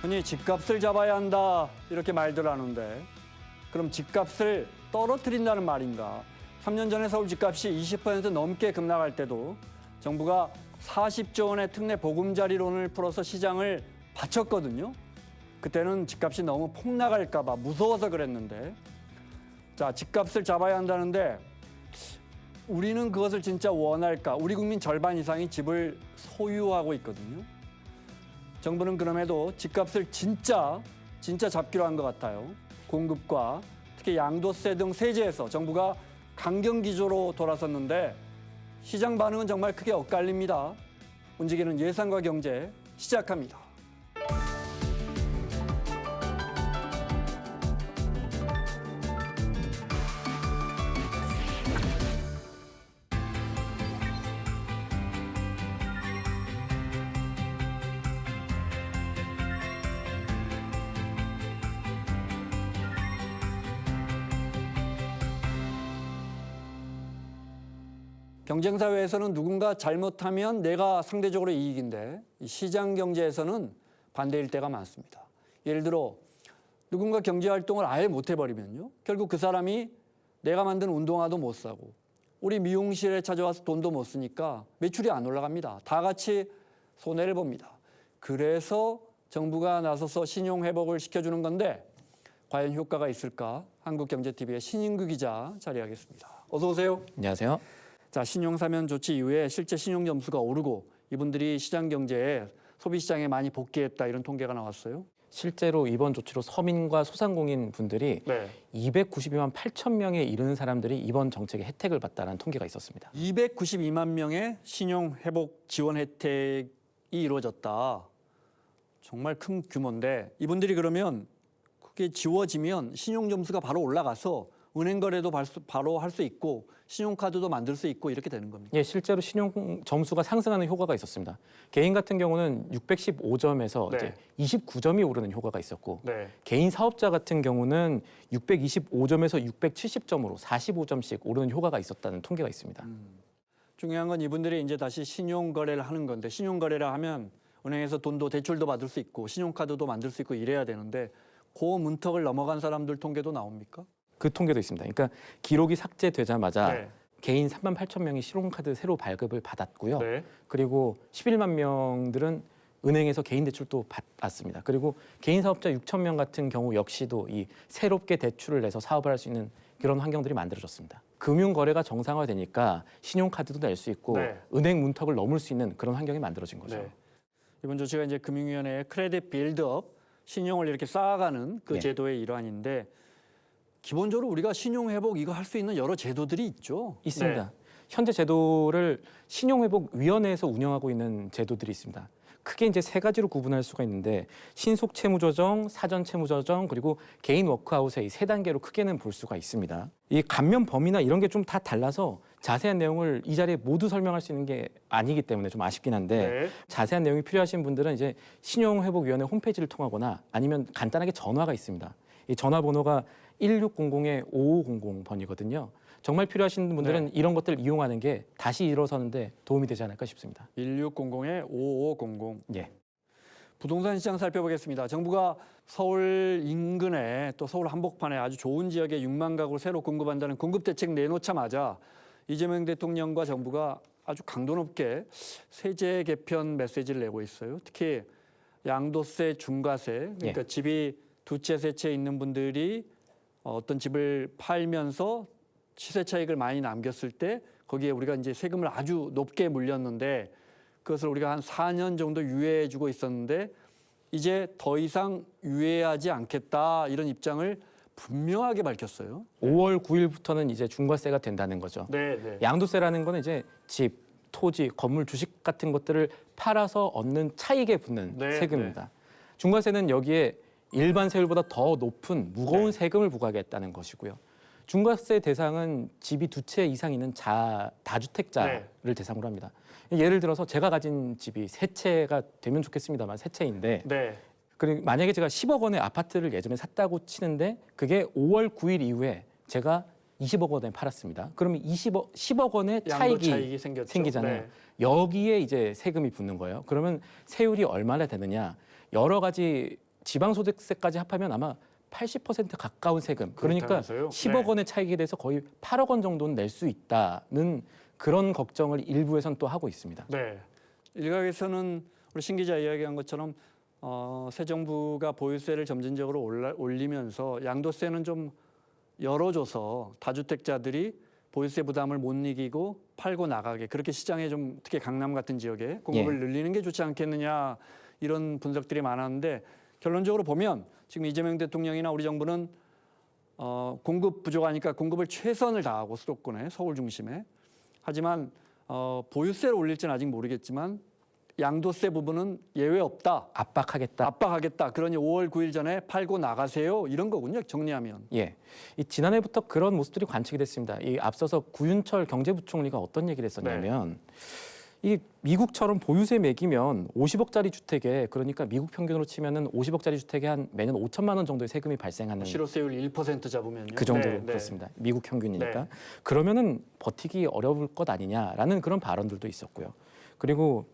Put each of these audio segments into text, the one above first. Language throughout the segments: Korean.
흔히 집값을 잡아야 한다 이렇게 말들 하는데 그럼 집값을 떨어뜨린다는 말인가? 3년 전에 서울 집값이 20% 넘게 급락할 때도 정부가 40조 원의 특례 보금자리론을 풀어서 시장을 바쳤거든요. 그때는 집값이 너무 폭락할까 봐 무서워서 그랬는데 자, 집값을 잡아야 한다는데 우리는 그것을 진짜 원할까? 우리 국민 절반 이상이 집을 소유하고 있거든요. 정부는 그럼에도 집값을 진짜 잡기로 한 것 같아요. 공급과 특히 양도세 등 세제에서 정부가 강경 기조로 돌아섰는데 시장 반응은 정말 크게 엇갈립니다. 움직이는 예상과 경제 시작합니다. 경쟁사회에서는 누군가 잘못하면 내가 상대적으로 이익인데 시장 경제에서는 반대일 때가 많습니다. 예를 들어 누군가 경제활동을 아예 못 해버리면요. 결국 그 사람이 내가 만든 운동화도 못 사고 우리 미용실에 찾아와서 돈도 못 쓰니까 매출이 안 올라갑니다. 다 같이 손해를 봅니다. 그래서 정부가 나서서 신용회복을 시켜주는 건데 과연 효과가 있을까? 한국경제TV의 신인규 기자 자리하겠습니다. 어서 오세요. 안녕하세요. 자, 신용사면 조치 이후에 실제 신용 점수가 오르고 이분들이 시장 경제에 소비 시장에 많이 복귀했다 이런 통계가 나왔어요. 실제로 이번 조치로 서민과 소상공인 분들이 292만 8천 명에 이르는 사람들이 이번 정책의 혜택을 받다는 통계가 있었습니다. 292만 명의 신용 회복 지원 혜택이 이루어졌다. 정말 큰 규모인데 이분들이 그러면 그게 지워지면 신용 점수가 바로 올라가서 은행 거래도 바로 할 수 있고 신용카드도 만들 수 있고 이렇게 되는 겁니다. 예, 실제로 신용 점수가 상승하는 효과가 있었습니다. 개인 같은 경우는 615점에서 이제 29점이 오르는 효과가 있었고 개인 사업자 같은 경우는 625점에서 670점으로 45점씩 오르는 효과가 있었다는 통계가 있습니다. 중요한 건 이분들이 이제 다시 신용 거래를 하는 건데 신용 거래를 하면 은행에서 돈도 대출도 받을 수 있고 신용카드도 만들 수 있고 이래야 되는데 그 문턱을 넘어간 사람들 통계도 나옵니까? 그 통계도 있습니다. 그러니까 기록이 삭제되자마자 개인 3만 8천 명이 신용카드 새로 발급을 받았고요. 그리고 11만 명들은 은행에서 개인 대출도 받았습니다. 그리고 개인 사업자 6천 명 같은 경우 역시도 이 새롭게 대출을 내서 사업을 할 수 있는 그런 환경들이 만들어졌습니다. 금융 거래가 정상화되니까 신용카드도 낼 수 있고 은행 문턱을 넘을 수 있는 그런 환경이 만들어진 거죠. 이번 조치가 이제 금융위원회의 크레딧 빌드업 신용을 이렇게 쌓아가는 그 제도의 일환인데 기본적으로 우리가 신용회복 이거 할 수 있는 여러 제도들이 있죠. 있습니다. 현재 제도를 신용회복위원회에서 운영하고 있는 제도들이 있습니다. 크게 이제 세 가지로 구분할 수가 있는데 신속 채무 조정, 사전 채무 조정, 그리고 개인 워크아웃의 이 세 단계로 크게는 볼 수가 있습니다. 이 감면 범위나 이런 게 좀 다 달라서 자세한 내용을 이 자리에 모두 설명할 수 있는 게 아니기 때문에 좀 아쉽긴 한데 자세한 내용이 필요하신 분들은 이제 신용회복위원회 홈페이지를 통하거나 아니면 간단하게 전화가 있습니다. 이 전화번호가 1600-5500번이거든요. 정말 필요하신 분들은 이런 것들 이용하는 게 다시 일어서는데 도움이 되지 않을까 싶습니다. 1600-5500. 예. 부동산 시장 살펴보겠습니다. 정부가 서울 인근에 또 서울 한복판에 아주 좋은 지역에 6만 가구를 새로 공급한다는 공급대책 내놓자마자 이재명 대통령과 정부가 아주 강도 높게 세제 개편 메시지를 내고 있어요. 특히 양도세, 중과세, 그러니까 집이 두 채, 세 채 있는 분들이 어떤 집을 팔면서 시세 차익을 많이 남겼을 때 거기에 우리가 이제 세금을 아주 높게 물렸는데 그것을 우리가 한 4년 정도 유예해 주고 있었는데 이제 더 이상 유예하지 않겠다 이런 입장을 분명하게 밝혔어요. 5월 9일부터는 이제 중과세가 된다는 거죠. 양도세라는 거는 이제 집, 토지, 건물, 주식 같은 것들을 팔아서 얻는 차익에 붙는 세금입니다. 중과세는 여기에 일반 세율보다 더 높은 무거운 세금을 부과하겠다는 것이고요. 중과세 대상은 집이 두 채 이상 있는 다주택자를 대상으로 합니다. 예를 들어서 제가 가진 집이 세 채가 되면 좋겠습니다만 세 채인데 그리고 만약에 제가 10억 원의 아파트를 예전에 샀다고 치는데 그게 5월 9일 이후에 제가 20억 원에 팔았습니다. 그러면 10억 원의 차익이 생기잖아요. 여기에 이제 세금이 붙는 거예요. 그러면 세율이 얼마나 되느냐? 여러 가지 지방소득세까지 합하면 아마 80% 가까운 세금. 그러니까 그렇다면서요? 10억 원의 차익에 대해서 거의 8억 원 정도는 낼 수 있다는 그런 걱정을 일부에서는 또 하고 있습니다. 네. 일각에서는 우리 신 기자 이야기한 것처럼 새 정부가 보유세를 점진적으로 올리면서 양도세는 좀 열어줘서 다주택자들이 보유세 부담을 못 이기고 팔고 나가게 그렇게 시장에 좀 특히 강남 같은 지역에 공급을 늘리는 게 좋지 않겠느냐 이런 분석들이 많았는데 결론적으로 보면 지금 이재명 대통령이나 우리 정부는 공급 부족하니까 공급을 최선을 다하고 수도권에 서울 중심에 하지만 보유세를 올릴지는 아직 모르겠지만 양도세 부분은 예외 없다. 압박하겠다. 그러니 5월 9일 전에 팔고 나가세요. 이런 거군요. 정리하면. 예. 이 지난해부터 그런 모습들이 관측이 됐습니다. 이 앞서서 구윤철 경제부총리가 어떤 얘기를 했었냐면 이 미국처럼 보유세 매기면 50억짜리 주택에 그러니까 미국 평균으로 치면은 50억짜리 주택에 한 매년 5천만 원 정도의 세금이 발생하는 실효세율 1% 잡으면요. 그 정도로 그렇습니다. 미국 평균이니까. 그러면은 버티기 어려울 것 아니냐라는 그런 발언들도 있었고요. 그리고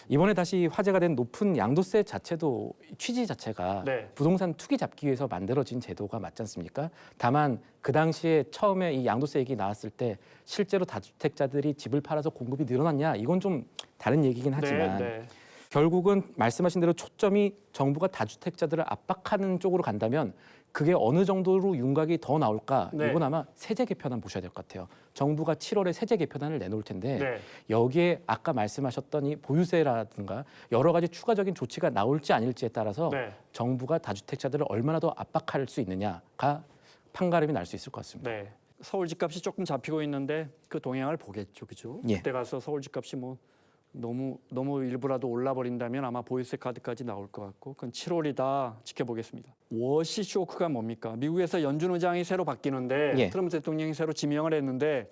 이번에 다시 화제가 된 높은 양도세 자체도 취지 자체가 부동산 투기 잡기 위해서 만들어진 제도가 맞지 않습니까? 다만 그 당시에 처음에 이 양도세 얘기 나왔을 때 실제로 다주택자들이 집을 팔아서 공급이 늘어났냐 이건 좀 다른 얘기긴 하지만 결국은 말씀하신 대로 초점이 정부가 다주택자들을 압박하는 쪽으로 간다면 그게 어느 정도로 윤곽이 더 나올까? 이건 아마 세제 개편안 보셔야 될 것 같아요. 정부가 7월에 세제 개편안을 내놓을 텐데 여기에 아까 말씀하셨던 이 보유세라든가 여러 가지 추가적인 조치가 나올지 아닐지에 따라서 정부가 다주택자들을 얼마나 더 압박할 수 있느냐가 판가름이 날 수 있을 것 같습니다. 서울 집값이 조금 잡히고 있는데 그 동향을 보겠죠, 그죠? 그때 가서 서울 집값이 뭐 너무 일부라도 올라버린다면 아마 보유세 카드까지 나올 것 같고 그건 7월이다 지켜보겠습니다. 워시 쇼크가 뭡니까? 미국에서 연준 의장이 새로 바뀌는데 트럼프 대통령이 새로 지명을 했는데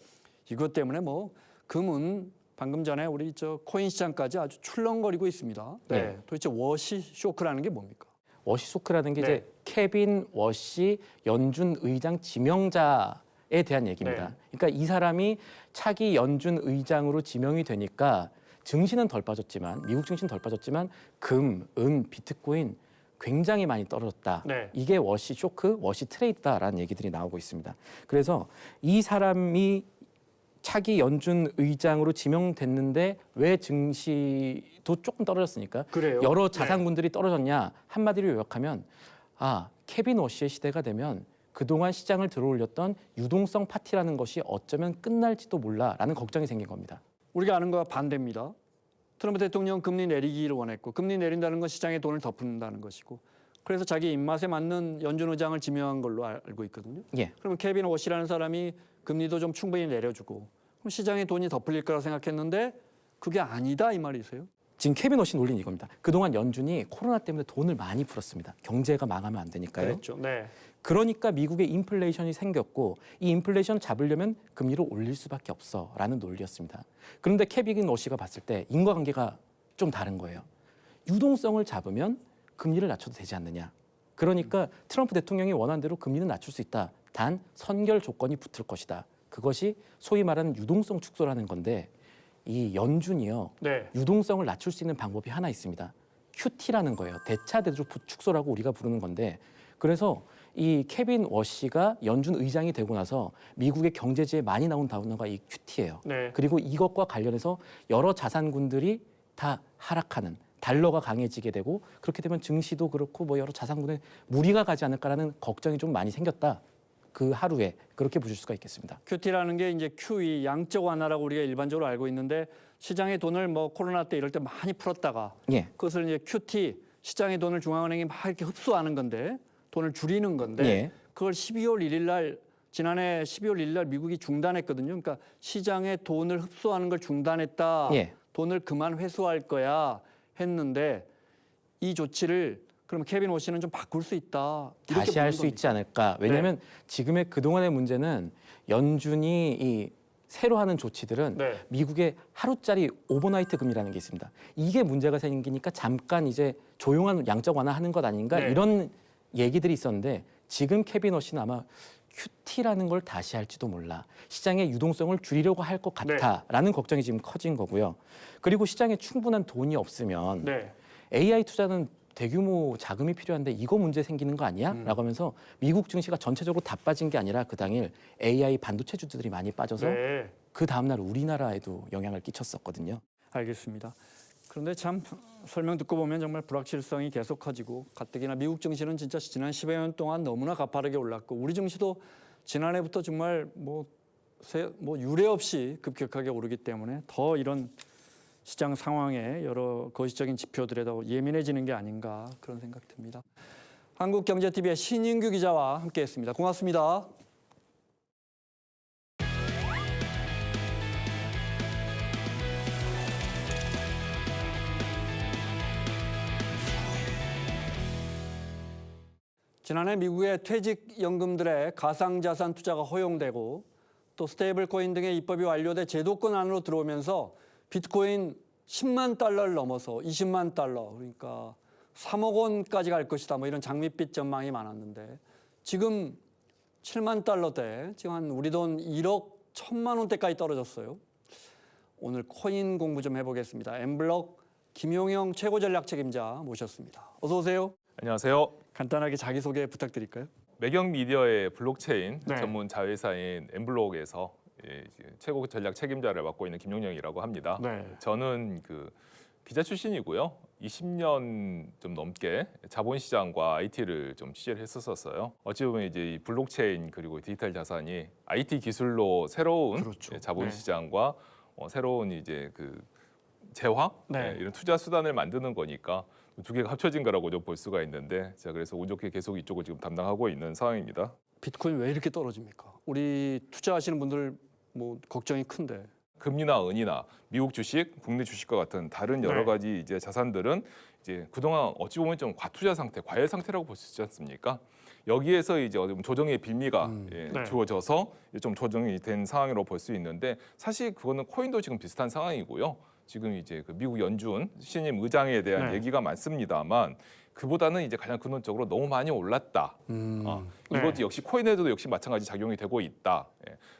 이것 때문에 뭐 금은 방금 전에 우리 코인 시장까지 아주 출렁거리고 있습니다. 도대체 워시 쇼크라는 게 뭡니까? 워시 쇼크라는 게 이제 케빈 워시 연준 의장 지명자에 대한 얘기입니다. 그러니까 이 사람이 차기 연준 의장으로 지명이 되니까 증시는 덜 빠졌지만 미국 증시는 덜 빠졌지만 금, 은, 비트코인 굉장히 많이 떨어졌다. 이게 워시 쇼크, 워시 트레이드다라는 얘기들이 나오고 있습니다. 그래서 이 사람이 차기 연준 의장으로 지명됐는데 왜 증시도 조금 떨어졌으니까 여러 자산군들이 떨어졌냐 한마디로 요약하면 케빈 워시의 시대가 되면 그동안 시장을 들어올렸던 유동성 파티라는 것이 어쩌면 끝날지도 몰라라는 걱정이 생긴 겁니다. 우리가 아는 거와 반대입니다. 트럼프 대통령은 금리 내리기를 원했고 금리 내린다는 건 시장에 돈을 덮는다는 것이고 그래서 자기 입맛에 맞는 연준 의장을 지명한 걸로 알고 있거든요. 그러면 케빈 워시라는 사람이 금리도 좀 충분히 내려주고 그럼 시장에 돈이 덮을릴 거라 생각했는데 그게 아니다 이 말이세요? 지금 케빈 워시 논리는 이겁니다. 그동안 연준이 코로나 때문에 돈을 많이 풀었습니다. 경제가 망하면 안 되니까요. 그랬죠. 그러니까 미국에 인플레이션이 생겼고 이 인플레이션을 잡으려면 금리를 올릴 수밖에 없어라는 논리였습니다. 그런데 케빈 워시가 봤을 때 인과관계가 좀 다른 거예요. 유동성을 잡으면 금리를 낮춰도 되지 않느냐. 그러니까 트럼프 대통령이 원하는 대로 금리는 낮출 수 있다. 단 선결 조건이 붙을 것이다. 그것이 소위 말하는 유동성 축소라는 건데 이 연준이요. 유동성을 낮출 수 있는 방법이 하나 있습니다. QT라는 거예요. 대차대조 축소라고 우리가 부르는 건데 그래서 이 케빈 워시가 연준 의장이 되고 나서 미국의 경제지에 많이 나온 단어가 이 QT예요. 그리고 이것과 관련해서 여러 자산군들이 다 하락하는 달러가 강해지게 되고 그렇게 되면 증시도 그렇고 뭐 여러 자산군에 무리가 가지 않을까라는 걱정이 좀 많이 생겼다. 그 하루에 그렇게 보실 수가 있겠습니다. QT라는 게 이제 QE 양적 완화라고 우리가 일반적으로 알고 있는데 시장의 돈을 뭐 코로나 때 이럴 때 많이 풀었다가 그것을 이제 QT 시장의 돈을 중앙은행이 막 이렇게 흡수하는 건데 돈을 줄이는 건데 그걸 12월 1일 날 지난해 12월 1일 날 미국이 중단했거든요. 그러니까 시장의 돈을 흡수하는 걸 중단했다. 돈을 그만 회수할 거야 했는데 이 조치를 그럼 케빈 워시는 좀 바꿀 수 있다. 다시 할 수 있지 않을까. 왜냐하면 지금의 그동안의 문제는 연준이 이 새로 하는 조치들은 미국의 하루짜리 오버나이트 금리라는 게 있습니다. 이게 문제가 생기니까 잠깐 이제 조용한 양적 완화하는 것 아닌가 이런 얘기들이 있었는데 지금 케빈 워시는 아마 QT라는 걸 다시 할지도 몰라. 시장의 유동성을 줄이려고 할 것 같다라는 걱정이 지금 커진 거고요. 그리고 시장에 충분한 돈이 없으면 AI 투자는 대규모 자금이 필요한데 이거 문제 생기는 거 아니야? 라고 하면서 미국 증시가 전체적으로 다 빠진 게 아니라 그 당일 AI 반도체 주들이 많이 빠져서 그 다음날 우리나라에도 영향을 끼쳤었거든요. 알겠습니다. 그런데 참 설명 듣고 보면 정말 불확실성이 계속 커지고 가뜩이나 미국 증시는 진짜 지난 10여 년 동안 너무나 가파르게 올랐고 우리 증시도 지난해부터 정말 뭐 유례 없이 급격하게 오르기 때문에 더 이런 시장 상황에 여러 거시적인 지표들에 더 예민해지는 게 아닌가 그런 생각 듭니다. 한국경제TV의 신인규 기자와 함께했습니다. 고맙습니다. 지난해 미국의 퇴직연금들의 가상자산 투자가 허용되고 또 스테이블 코인 등의 입법이 완료돼 제도권 안으로 들어오면서 비트코인 10만 달러를 넘어서 20만 달러 그러니까 3억 원까지 갈 것이다 뭐 이런 장밋빛 전망이 많았는데 지금 7만 달러대 지금 한 우리 돈 1억 1천만 원대까지 떨어졌어요. 오늘 코인 공부 좀 해보겠습니다. 엠블럭 김용영 최고전략 책임자 모셨습니다. 어서 오세요. 안녕하세요. 간단하게 자기소개 부탁드릴까요? 매경미디어의 블록체인 네. 전문 자회사인 엠블록에서 최고 전략 책임자를 맡고 있는 김용영이라고 합니다. 네. 저는 기자 출신이고요. 20년 좀 넘게 자본시장과 IT를 좀 취재를 했었어요. 어찌 보면 이제 이 블록체인 그리고 디지털 자산이 IT 기술로 새로운 그렇죠. 자본시장과 새로운 이제 재화 네. 이런 투자 수단을 만드는 거니까 두 개가 합쳐진 거라고 좀 볼 수가 있는데 제가 그래서 운 좋게 계속 이쪽을 지금 담당하고 있는 상황입니다. 비트코인 왜 이렇게 떨어집니까? 우리 투자하시는 분들 뭐 걱정이 큰데. 금리나 은이나 미국 주식, 국내 주식과 같은 다른 여러 네. 가지 이제 자산들은 이제 그동안 어찌 보면 좀 과투자 상태, 과열 상태라고 볼 수 있지 않습니까? 여기에서 이제 어디 보면 조정의 빌미가 네. 주어져서 좀 조정이 된 상황으로 볼 수 있는데 사실 그거는 코인도 지금 비슷한 상황이고요. 지금 이제 미국 연준 신임 의장에 대한 네. 얘기가 많습니다만 그보다는 이제 가장 근원적으로 너무 많이 올랐다. 이것도 네. 역시 코인에도 역시 마찬가지 작용이 되고 있다.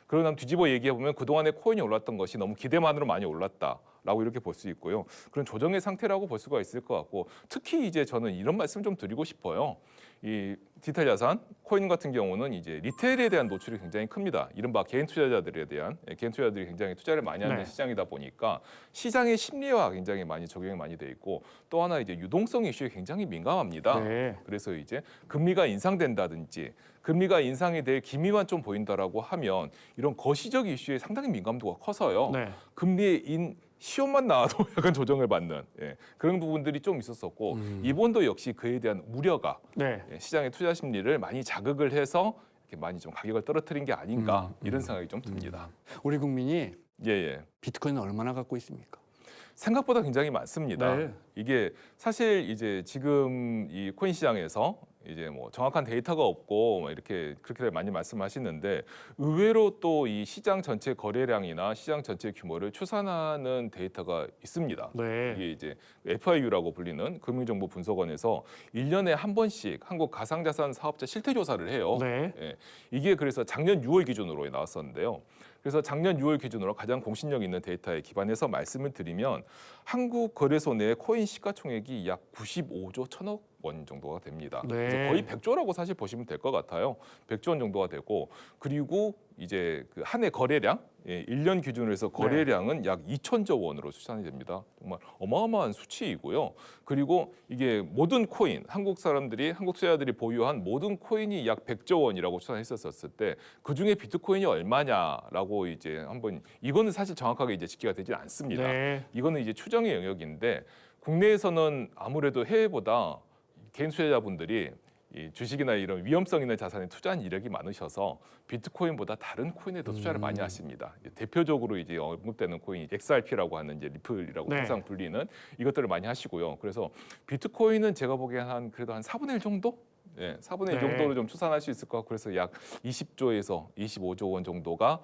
그러나 뒤집어 얘기해 보면 그동안에 코인이 올랐던 것이 너무 기대만으로 많이 올랐다라고 이렇게 볼 수 있고요. 그런 조정의 상태라고 볼 수가 있을 것 같고 특히 이제 저는 이런 말씀 좀 드리고 싶어요. 이 디지털 자산, 코인 같은 경우는 이제 리테일에 대한 노출이 굉장히 큽니다. 이른바 개인 투자자들에 대한 개인 투자자들이 굉장히 투자를 많이 하는 네. 시장이다 보니까 시장의 심리와 굉장히 많이 적용이 많이 돼 있고 또 하나 이제 유동성 이슈에 굉장히 민감합니다. 네. 그래서 이제 금리가 인상된다든지 금리가 인상이 될 기미만 좀 보인다라고 하면 이런 거시적 이슈에 상당히 민감도가 커서요. 네. 금리의 시험만 나와도 약간 조정을 받는 그런 부분들이 좀 있었었고 이번도 역시 그에 대한 우려가 네. 시장의 투자 심리를 많이 자극을 해서 이렇게 많이 좀 가격을 떨어뜨린 게 아닌가 이런 생각이 좀 듭니다. 우리 국민이 예. 비트코인 얼마나 갖고 있습니까? 생각보다 굉장히 많습니다. 네. 이게 사실 이제 지금 이 코인 시장에서 이제 뭐 정확한 데이터가 없고 뭐 이렇게 그렇게 많이 말씀하시는데 의외로 또 이 시장 전체 거래량이나 시장 전체 규모를 추산하는 데이터가 있습니다. 네. 이게 이제 FIU라고 불리는 금융정보분석원에서 1년에 한 번씩 한국 가상자산 사업자 실태 조사를 해요. 네. 이게 그래서 작년 6월 기준으로 나왔었는데요. 그래서 작년 6월 기준으로 가장 공신력 있는 데이터에 기반해서 말씀을 드리면 한국 거래소 내 코인 시가총액이 약 95조 1천억 원 정도가 됩니다. 네. 그래서 거의 100조라고 사실 보시면 될 것 같아요. 100조 원 정도가 되고 그리고 이제 한 해 거래량 1년 기준으로 해서 거래량은 약 2천조 원으로 추산이 됩니다. 정말 어마어마한 수치이고요. 그리고 이게 모든 코인, 한국 투자자들이 보유한 모든 코인이 약 100조 원이라고 추산했었을 때 그중에 비트코인이 얼마냐라고 이제 한번 이거는 사실 정확하게 이제 집계가 되지 않습니다. 네. 이거는 이제 추정의 영역인데 국내에서는 아무래도 해외보다 개인 투자자분들이 이 주식이나 이런 위험성 있는 자산에 투자한 이력이 많으셔서 비트코인보다 다른 코인에 더 투자를 많이 하십니다. 대표적으로 이제 언급되는 코인이 XRP라고 하는 이제 리플이라고 네. 항상 불리는 이것들을 많이 하시고요. 그래서 비트코인은 제가 보기엔 그래도 한 4분의 1 정도? 4분의 1 네. 정도로 좀 추산할 수 있을 것 같고 그래서 약 20조에서 25조 원 정도가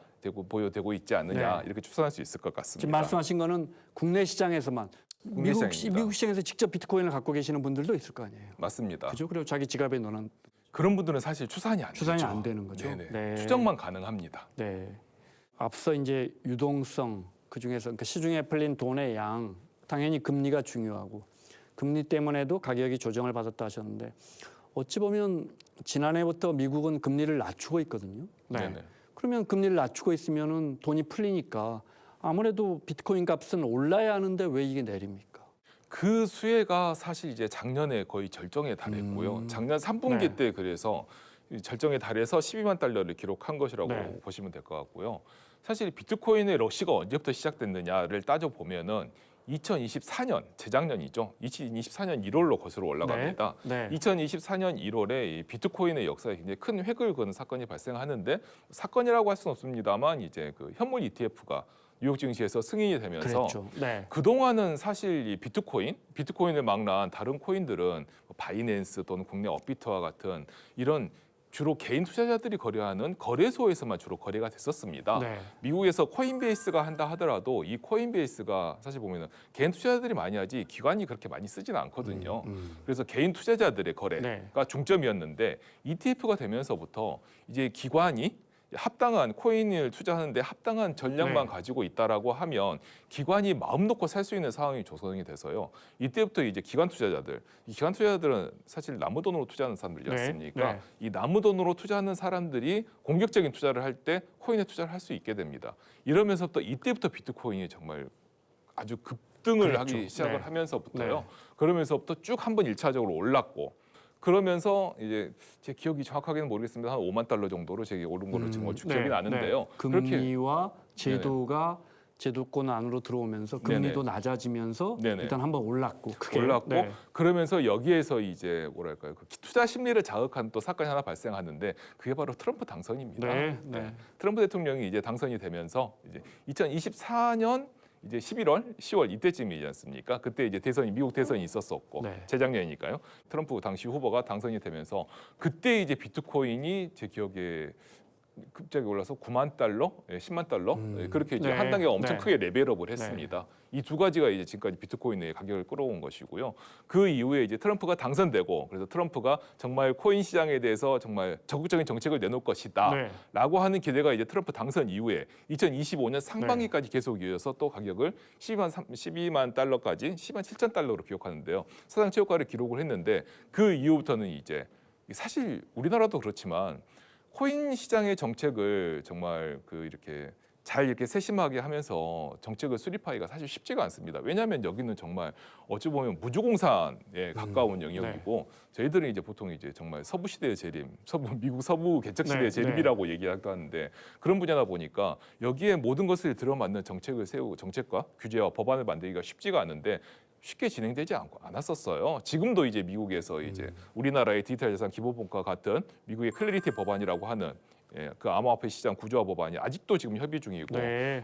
보유되고 있지 않느냐 네. 이렇게 추산할 수 있을 것 같습니다. 지금 말씀하신 거는 국내 시장에서만 시장입니다. 미국 시장에서 직접 비트코인을 갖고 계시는 분들도 있을 거 아니에요. 맞습니다. 그죠? 그리고 자기 지갑에 넣는 그런 분들은 사실 추산이 안 추산이 되죠. 안 되는 거죠. 네네. 네. 추정만 가능합니다. 네. 앞서 이제 유동성 그 중에서 그러니까 시중에 풀린 돈의 양 당연히 금리가 중요하고 금리 때문에도 가격이 조정을 받았다 하셨는데 어찌 보면 지난해부터 미국은 금리를 낮추고 있거든요. 네네. 그러면 금리를 낮추고 있으면은 돈이 풀리니까 아무래도 비트코인 값은 올라야 하는데 왜 이게 내립니까? 그 수혜가 사실 이제 작년에 거의 절정에 달했고요. 작년 3분기 네. 때 그래서 이 절정에 달해서 12만 달러를 기록한 것이라고 네. 보시면 될 것 같고요. 사실 비트코인의 러시가 언제부터 시작됐느냐를 따져 보면은 2024년 재작년이죠. 2024년 1월로 거슬러 올라갑니다. 네. 2024년 1월에 이 비트코인의 역사에 굉장히 큰 획을 그은 사건이 발생하는데 사건이라고 할 수는 없습니다만 이제 그 현물 ETF가 뉴욕 증시에서 승인이 되면서 그랬죠. 네. 그동안은 사실 이 비트코인을 망라한 다른 코인들은 뭐 바이낸스 또는 국내 업비트와 같은 이런 주로 개인 투자자들이 거래하는 거래소에서만 주로 거래가 됐었습니다. 네. 미국에서 코인베이스가 한다 하더라도 이 코인베이스가 사실 보면은 개인 투자자들이 많이 하지 기관이 그렇게 많이 쓰지는 않거든요. 그래서 개인 투자자들의 거래가 네. 중점이었는데 ETF가 되면서부터 이제 기관이 합당한 코인을 투자하는데 합당한 전략만 네. 가지고 있다라고 하면 기관이 마음 놓고 살 수 있는 상황이 조성이 돼서요. 이때부터 이제 기관 투자자들은 사실 남은 돈으로 투자하는 사람들이지 네. 않습니까? 네. 이 남은 돈으로 투자하는 사람들이 공격적인 투자를 할 때 코인에 투자를 할 수 있게 됩니다. 이러면서부터 이때부터 비트코인이 정말 아주 급등을 그랬죠. 하기 시작을 네. 하면서부터요. 네. 그러면서부터 쭉 한번 일차적으로 올랐고 그러면서 이제 제 기억이 정확하게는 모르겠습니다. 한 5만 달러 정도로 제게 오른 걸로 지금 기억이 네. 나는데요. 네. 금리와 제도가 제도권 안으로 들어오면서 금리도 네네. 낮아지면서 네네. 일단 한번 올랐고 크게 올랐고 네. 그러면서 여기에서 이제 뭐랄까요 그 투자 심리를 자극한 또 사건이 하나 발생하는데 그게 바로 트럼프 당선입니다. 네. 네. 트럼프 대통령이 이제 당선이 되면서 이제 2024년 이제 11월, 10월 이때쯤이지 않습니까? 그때 이제 미국 대선이 있었었고 네. 재작년이니까요. 트럼프 당시 후보가 당선이 되면서 그때 이제 비트코인이 제 기억에 급작이 올라서 9만 달러, 10만 달러 그렇게 이제 네. 한 단계 엄청 네. 크게 레벨업을 했습니다. 이 두 가지가 이제 지금까지 비트코인의 가격을 끌어온 것이고요. 그 이후에 이제 트럼프가 당선되고 그래서 트럼프가 정말 코인 시장에 대해서 정말 적극적인 정책을 내놓을 것이다라고 하는 기대가 이제 트럼프 당선 이후에 2025년 상반기까지 계속 이어서 또 가격을 12만 달러까지 12만 7천 달러로 기록하는데요. 사상 최고가를 기록을 했는데 그 이후부터는 이제 사실 우리나라도 그렇지만 코인 시장의 정책을 정말 이렇게 잘 이렇게 세심하게 하면서 정책을 수립하기가 사실 쉽지가 않습니다. 왜냐하면 여기는 정말 어찌 보면 무주공산에 가까운 영역이고 저희들은 이제 보통 이제 정말 서부 시대의 재림, 미국 서부 개척 시대의 재림이라고 얘기하기도 하는데 그런 분야다 보니까 여기에 모든 것을 들어맞는 정책을 세우고 정책과 규제와 법안을 만들기가 쉽지가 않은데 쉽게 진행되지 않았었어요. 지금도 이제 미국에서 이제 우리나라의 디지털 자산 기본법과 같은 미국의 클래리티 법안이라고 하는 그 암호화폐 시장 구조화 법안이 아직도 지금 협의 중이고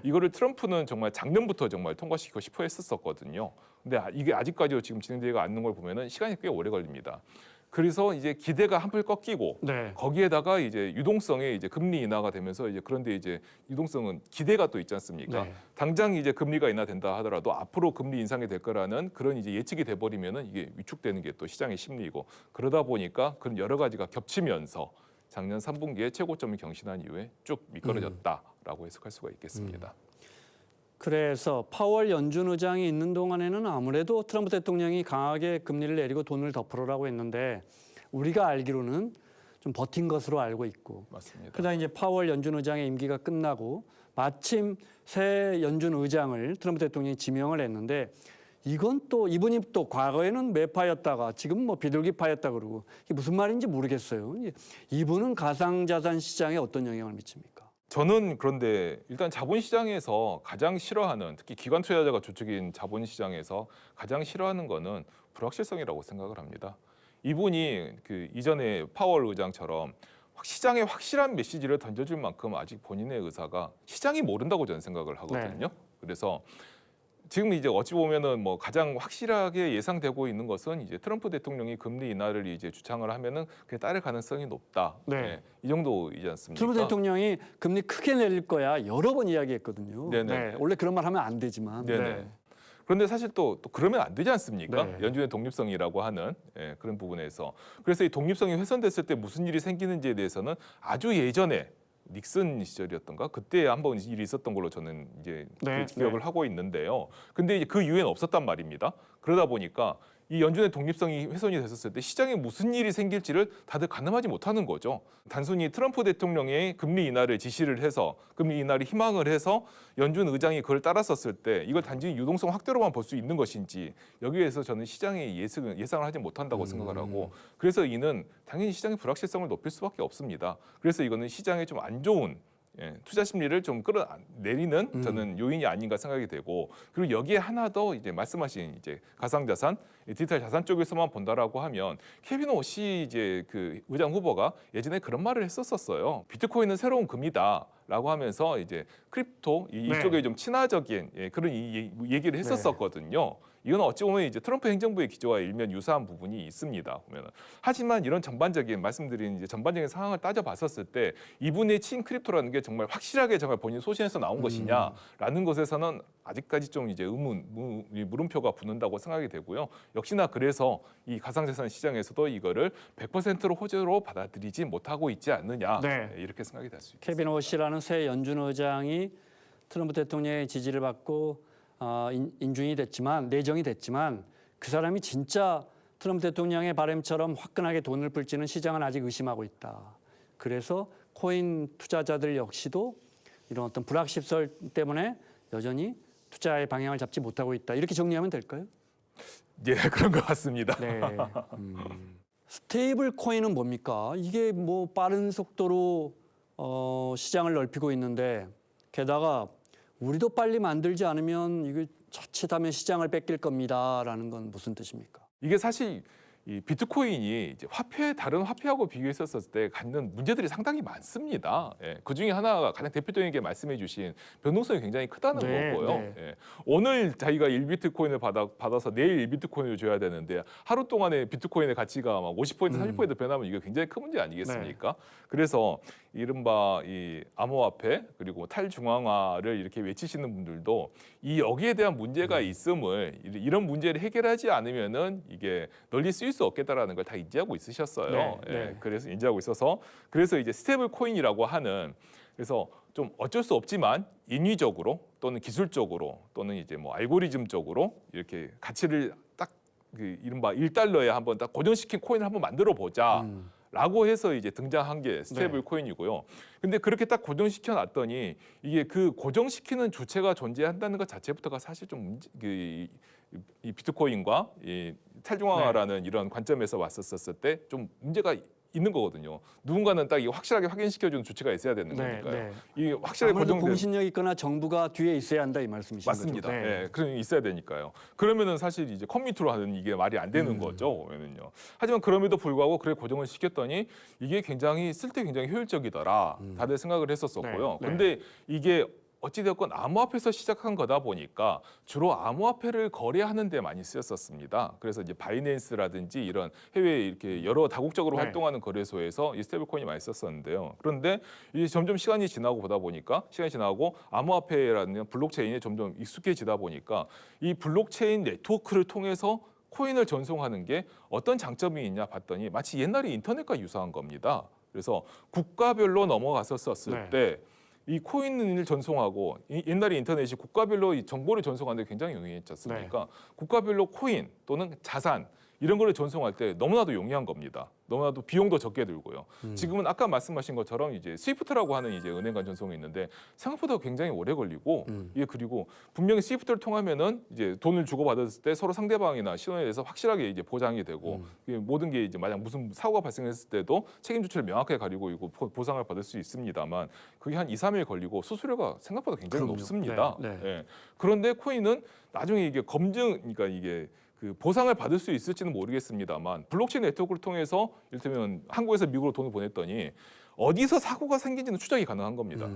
이거를 트럼프는 정말 작년부터 정말 통과시키고 싶어 했었거든요. 근데 이게 아직까지도 지금 진행되지 않는 걸 보면은 시간이 꽤 오래 걸립니다. 그래서 이제 기대가 한풀 꺾이고 거기에다가 이제 유동성에 이제 금리 인하가 되면서 이제 그런데 이제 유동성은 기대가 또 있지 않습니까? 당장 이제 금리가 인하된다 하더라도 앞으로 금리 인상이 될 거라는 그런 이제 예측이 돼 버리면은 이게 위축되는 게 또 시장의 심리이고 그러다 보니까 그런 여러 가지가 겹치면서 작년 3분기에 최고점을 경신한 이후에 쭉 미끄러졌다라고 해석할 수가 있겠습니다. 그래서 파월 연준 의장이 있는 동안에는 아무래도 트럼프 대통령이 강하게 금리를 내리고 돈을 더 풀으라고 했는데 우리가 알기로는 좀 버틴 것으로 알고 있고 맞습니다. 그러다 이제 파월 연준 의장의 임기가 끝나고 마침 새 연준 의장을 트럼프 대통령이 지명을 했는데 이건 또 이분이 또 과거에는 매파였다가 지금 뭐 비둘기파였다 그러고 이게 무슨 말인지 모르겠어요. 이분은 가상자산 시장에 어떤 영향을 미칩니까? 저는 그런데 일단 자본시장에서 가장 싫어하는 특히 기관 투자자가 주축인 자본시장에서 가장 싫어하는 거는 불확실성이라고 생각을 합니다. 이분이 그 이전에 파월 의장처럼 시장에 확실한 메시지를 던져줄 만큼 아직 본인의 의사가 시장이 모른다고 저는 생각을 하거든요. 그래서 지금 이제 어찌 보면은 뭐 가장 확실하게 예상되고 있는 것은 이제 트럼프 대통령이 금리 인하를 이제 주창을 하면은 그게 따를 가능성이 높다. 이 정도이지 않습니까? 트럼프 대통령이 금리 크게 내릴 거야 여러 번 이야기했거든요. 네네. 원래 그런 말 하면 안 되지만. 그런데 사실 또 그러면 안 되지 않습니까? 연준의 독립성이라고 하는 그런 부분에서 그래서 이 독립성이 훼손됐을 때 무슨 일이 생기는지에 대해서는 아주 예전에 닉슨 시절이었던가 그때 한번 일이 있었던 걸로 저는 이제 기억을 하고 있는데요. 근데 이제 그 이후에는 없었단 말입니다. 그러다 보니까 이 연준의 독립성이 훼손이 됐었을 때 시장에 무슨 일이 생길지를 다들 가늠하지 못하는 거죠. 단순히 트럼프 대통령의 금리 인하를 지시를 해서 금리 인하를 희망을 해서 연준 의장이 그걸 따랐었을 때 이걸 단지 유동성 확대로만 볼 수 있는 것인지 여기에서 저는 시장의 예상을 하지 못한다고 생각을 하고 그래서 이는 당연히 시장의 불확실성을 높일 수밖에 없습니다. 그래서 이거는 시장에 좀 안 좋은 투자 심리를 좀 끌어내리는 저는 요인이 아닌가 생각이 되고 그리고 여기에 하나 더 이제 말씀하신 이제 가상자산, 디지털 자산 쪽에서만 본다라고 하면 케빈 오시 이제 그 의장 후보가 예전에 그런 말을 했었어요. 비트코인은 새로운 금이다라고 하면서 이제 크립토 이쪽에 좀 친화적인 그런 얘기를 했었었거든요. 이건 어찌 보면 이제 트럼프 행정부의 기조와 일면 유사한 부분이 있습니다. 보면은. 하지만 이런 전반적인 말씀드린 이제 전반적인 상황을 따져봤었을 때 이분의 친 크립토라는 게 정말 확실하게 정말 본인 소신에서 나온 것이냐라는 것에서는 아직까지 좀 이제 물음표가 붙는다고 생각이 되고요. 역시나 그래서 이 가상자산 시장에서도 이거를 100%로 호재로 받아들이지 못하고 있지 않느냐 이렇게 생각이 될 수 있습니다. 케빈 오시라는 새 연준 의장이 트럼프 대통령의 지지를 받고 인준이 됐지만 내정이 됐지만 그 사람이 진짜 트럼프 대통령의 바람처럼 화끈하게 돈을 풀지는 시장은 아직 의심하고 있다. 그래서 코인 투자자들 역시도 이런 어떤 불확실성 때문에 여전히 투자의 방향을 잡지 못하고 있다. 이렇게 정리하면 될까요? 예, 그런 것 같습니다. 네. 스테이블 코인은 뭡니까? 이게 뭐 빠른 속도로 시장을 넓히고 있는데 게다가 우리도 빨리 만들지 않으면 이거 자칫하면 시장을 뺏길 겁니다라는 건 무슨 뜻입니까? 이게 사실 이 비트코인이 이제 다른 화폐하고 비교했었을 때 갖는 문제들이 상당히 많습니다. 그 중에 하나가 가장 대표적인 게 말씀해주신 변동성이 굉장히 크다는 거고요. 오늘 자기가 1비트코인을 받아서 내일 1비트코인을 줘야 되는데 하루 동안에 비트코인의 가치가 막 50%, 30% 변하면 이게 굉장히 큰 문제 아니겠습니까? 그래서 이른바 이 암호화폐 그리고 탈중앙화를 이렇게 외치시는 분들도 여기에 대한 문제가 있음을 이런 문제를 해결하지 않으면은 이게 널리 쓰일 수 없겠다라는 걸 다 인지하고 있으셨어요. 그래서 인지하고 있어서 그래서 이제 스테이블 코인이라고 하는 그래서 좀 어쩔 수 없지만 인위적으로 또는 기술적으로 또는 이제 뭐 알고리즘적으로 이렇게 가치를 딱 그 이른바 1달러에 한번 딱 고정시킨 코인을 한번 만들어 보자. 라고 해서 이제 등장한 게 스테이블 코인이고요. 근데 그렇게 딱 고정시켜 놨더니 이게 그 고정시키는 주체가 존재한다는 것 자체부터가 사실 좀 이 비트코인과 이 탈중앙화라는 이런 관점에서 왔었을 때 좀 문제가 있는 거거든요. 누군가는 딱 이거 확실하게 확인시켜주는 주체가 있어야 되는 거니까요. 이 확실하게 아무래도 고정된 공신력 있거나 정부가 뒤에 있어야 한다 이 말씀이신 맞습니다. 거죠? 예, 그런 있어야 되니까요. 그러면은 사실 이제 커뮤니티로 하는 이게 말이 안 되는 거죠. 보면은요. 하지만 그럼에도 불구하고 그래 고정을 시켰더니 이게 쓸 때 굉장히 효율적이더라. 다들 생각을 했었었고요. 근데 이게 어찌되었건 암호화폐에서 시작한 거다 보니까 주로 암호화폐를 거래하는 데 많이 쓰였었습니다. 그래서 이제 바이낸스라든지 이런 해외에 이렇게 여러 다국적으로 활동하는 거래소에서 이 스테이블코인이 많이 썼었는데요. 그런데 이제 점점 시간이 지나고 보다 보니까 암호화폐라는 블록체인에 점점 익숙해지다 보니까 이 블록체인 네트워크를 통해서 코인을 전송하는 게 어떤 장점이 있냐 봤더니 마치 옛날에 인터넷과 유사한 겁니다. 그래서 국가별로 넘어갔었을 때 이 코인을 전송하고 옛날에 인터넷이 국가별로 이 정보를 전송하는데 굉장히 용이했지 않습니까? 국가별로 코인 또는 자산 이런 거를 전송할 때 너무나도 용이한 겁니다. 너무나도 비용도 적게 들고요. 지금은 아까 말씀하신 것처럼 이제 스위프트라고 하는 이제 은행 간 전송이 있는데 생각보다 굉장히 오래 걸리고 이게 그리고 분명히 스위프트를 통하면은 이제 돈을 주고 받았을 때 서로 상대방이나 신원에 대해서 확실하게 이제 보장이 되고 모든 게 이제 만약 무슨 사고가 발생했을 때도 책임 주체를 명확하게 가리고 이거 보상을 받을 수 있습니다만 그게 한 2, 3일 걸리고 수수료가 생각보다 굉장히 높습니다. 그런데 코인은 나중에 이게 그러니까 이게 그 보상을 받을 수 있을지는 모르겠습니다만 블록체인 네트워크를 통해서 이를테면 한국에서 미국으로 돈을 보냈더니 어디서 사고가 생긴지는 추적이 가능한 겁니다.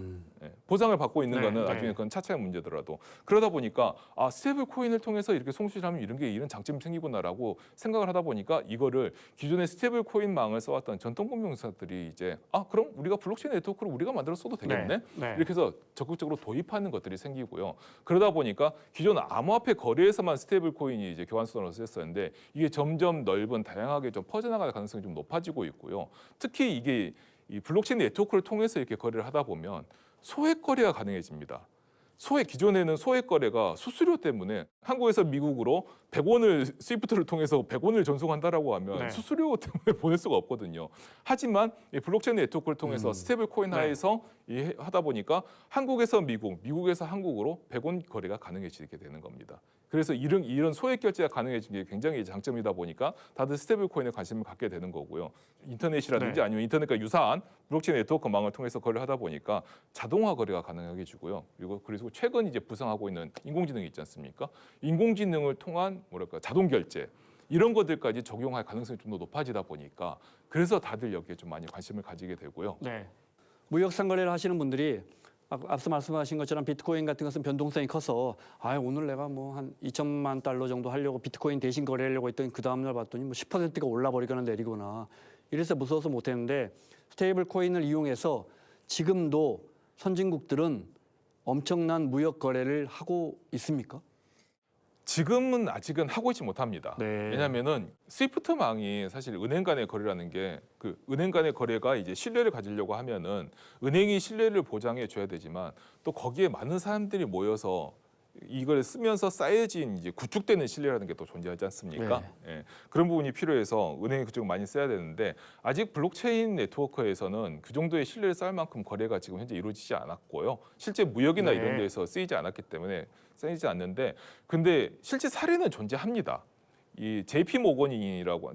보상을 받고 있는 거는 나중에 그건 차차의 문제더라도 그러다 보니까 스테이블 코인을 통해서 이렇게 송출하면 이런 장점이 생기구나라고 생각을 하다 보니까 이거를 기존의 스테이블 코인 망을 써왔던 전통 금융사들이 이제 그럼 우리가 블록체인 네트워크를 우리가 만들어 써도 되겠네 이렇게 해서 적극적으로 도입하는 것들이 생기고요. 그러다 보니까 기존 암호화폐 거래에서만 스테이블 코인이 이제 교환수단으로 쓰였었는데 이게 점점 넓은 다양하게 좀 퍼져나갈 가능성이 좀 높아지고 있고요. 특히 이게 이 블록체인 네트워크를 통해서 이렇게 거래를 하다 보면 소액 거래가 가능해집니다. 기존에는 소액 거래가 수수료 때문에 한국에서 미국으로 100원을 스위프트를 통해서 100원을 전송한다라고 하면 네. 수수료 때문에 보낼 수가 없거든요. 하지만 이 블록체인 네트워크를 통해서 스테이블 코인 하에서 하다 보니까 한국에서 미국, 미국에서 한국으로 100원 거래가 가능해지게 되는 겁니다. 그래서 이런 소액 결제가 가능해진 게 굉장히 장점이다 보니까 다들 스테이블 코인에 관심을 갖게 되는 거고요. 인터넷이라든지 네. 아니면 인터넷과 유사한 블록체인 네트워크망을 통해서 거래를 하다 보니까 자동화 거래가 가능하게 주고요. 그리고 최근 이제 부상하고 있는 인공지능이 있지 않습니까? 인공지능을 통한 자동 결제 이런 것들까지 적용할 가능성이 좀 더 높아지다 보니까 그래서 다들 여기에 좀 많이 관심을 가지게 되고요. 네. 무역 상거래를 하시는 분들이 앞서 말씀하신 것처럼 비트코인 같은 것은 변동성이 커서 오늘 내가 뭐 한 2천만 달러 정도 하려고 비트코인 대신 거래하려고 했더니 그 다음 날 봤더니 뭐 10%가 올라버리거나 내리거나 이래서 무서워서 못 했는데 스테이블 코인을 이용해서 지금도 선진국들은 엄청난 무역 거래를 하고 있습니까? 지금은 아직은 하고 있지 못합니다. 네. 왜냐하면은 스위프트망이 사실 은행 간의 거래라는 게 그 은행 간의 거래가 이제 신뢰를 가지려고 하면은 은행이 신뢰를 보장해 줘야 되지만 또 거기에 많은 사람들이 모여서 이걸 쓰면서 쌓여진 이제 구축되는 신뢰라는 게 또 존재하지 않습니까? 예, 그런 부분이 필요해서 은행이 그쪽을 많이 써야 되는데 아직 블록체인 네트워크에서는 그 정도의 신뢰를 쌓을 만큼 거래가 지금 현재 이루어지지 않았고요. 실제 무역이나 네. 이런 데에서 쓰이지 않았기 때문에 쓰이지 않는데 근데 실제 사례는 존재합니다. 이 JP 모건이라고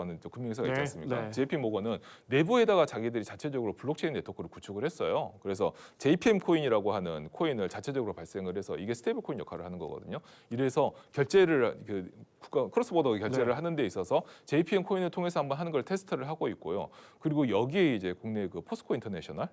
하는 또 금융회사가 있지 네, 않습니까? 네. JP 모건은 내부에다가 자기들이 자체적으로 블록체인 네트워크를 구축을 했어요. 그래서 JPM 코인이라고 하는 코인을 자체적으로 발생을 해서 이게 스테이블 코인 역할을 하는 거거든요. 이래서 결제를 국가 크로스보더 결제를 네. 하는 데 있어서 JPM 코인을 통해서 한번 하는 걸 테스트를 하고 있고요. 그리고 여기에 이제 국내 그 포스코 인터내셔널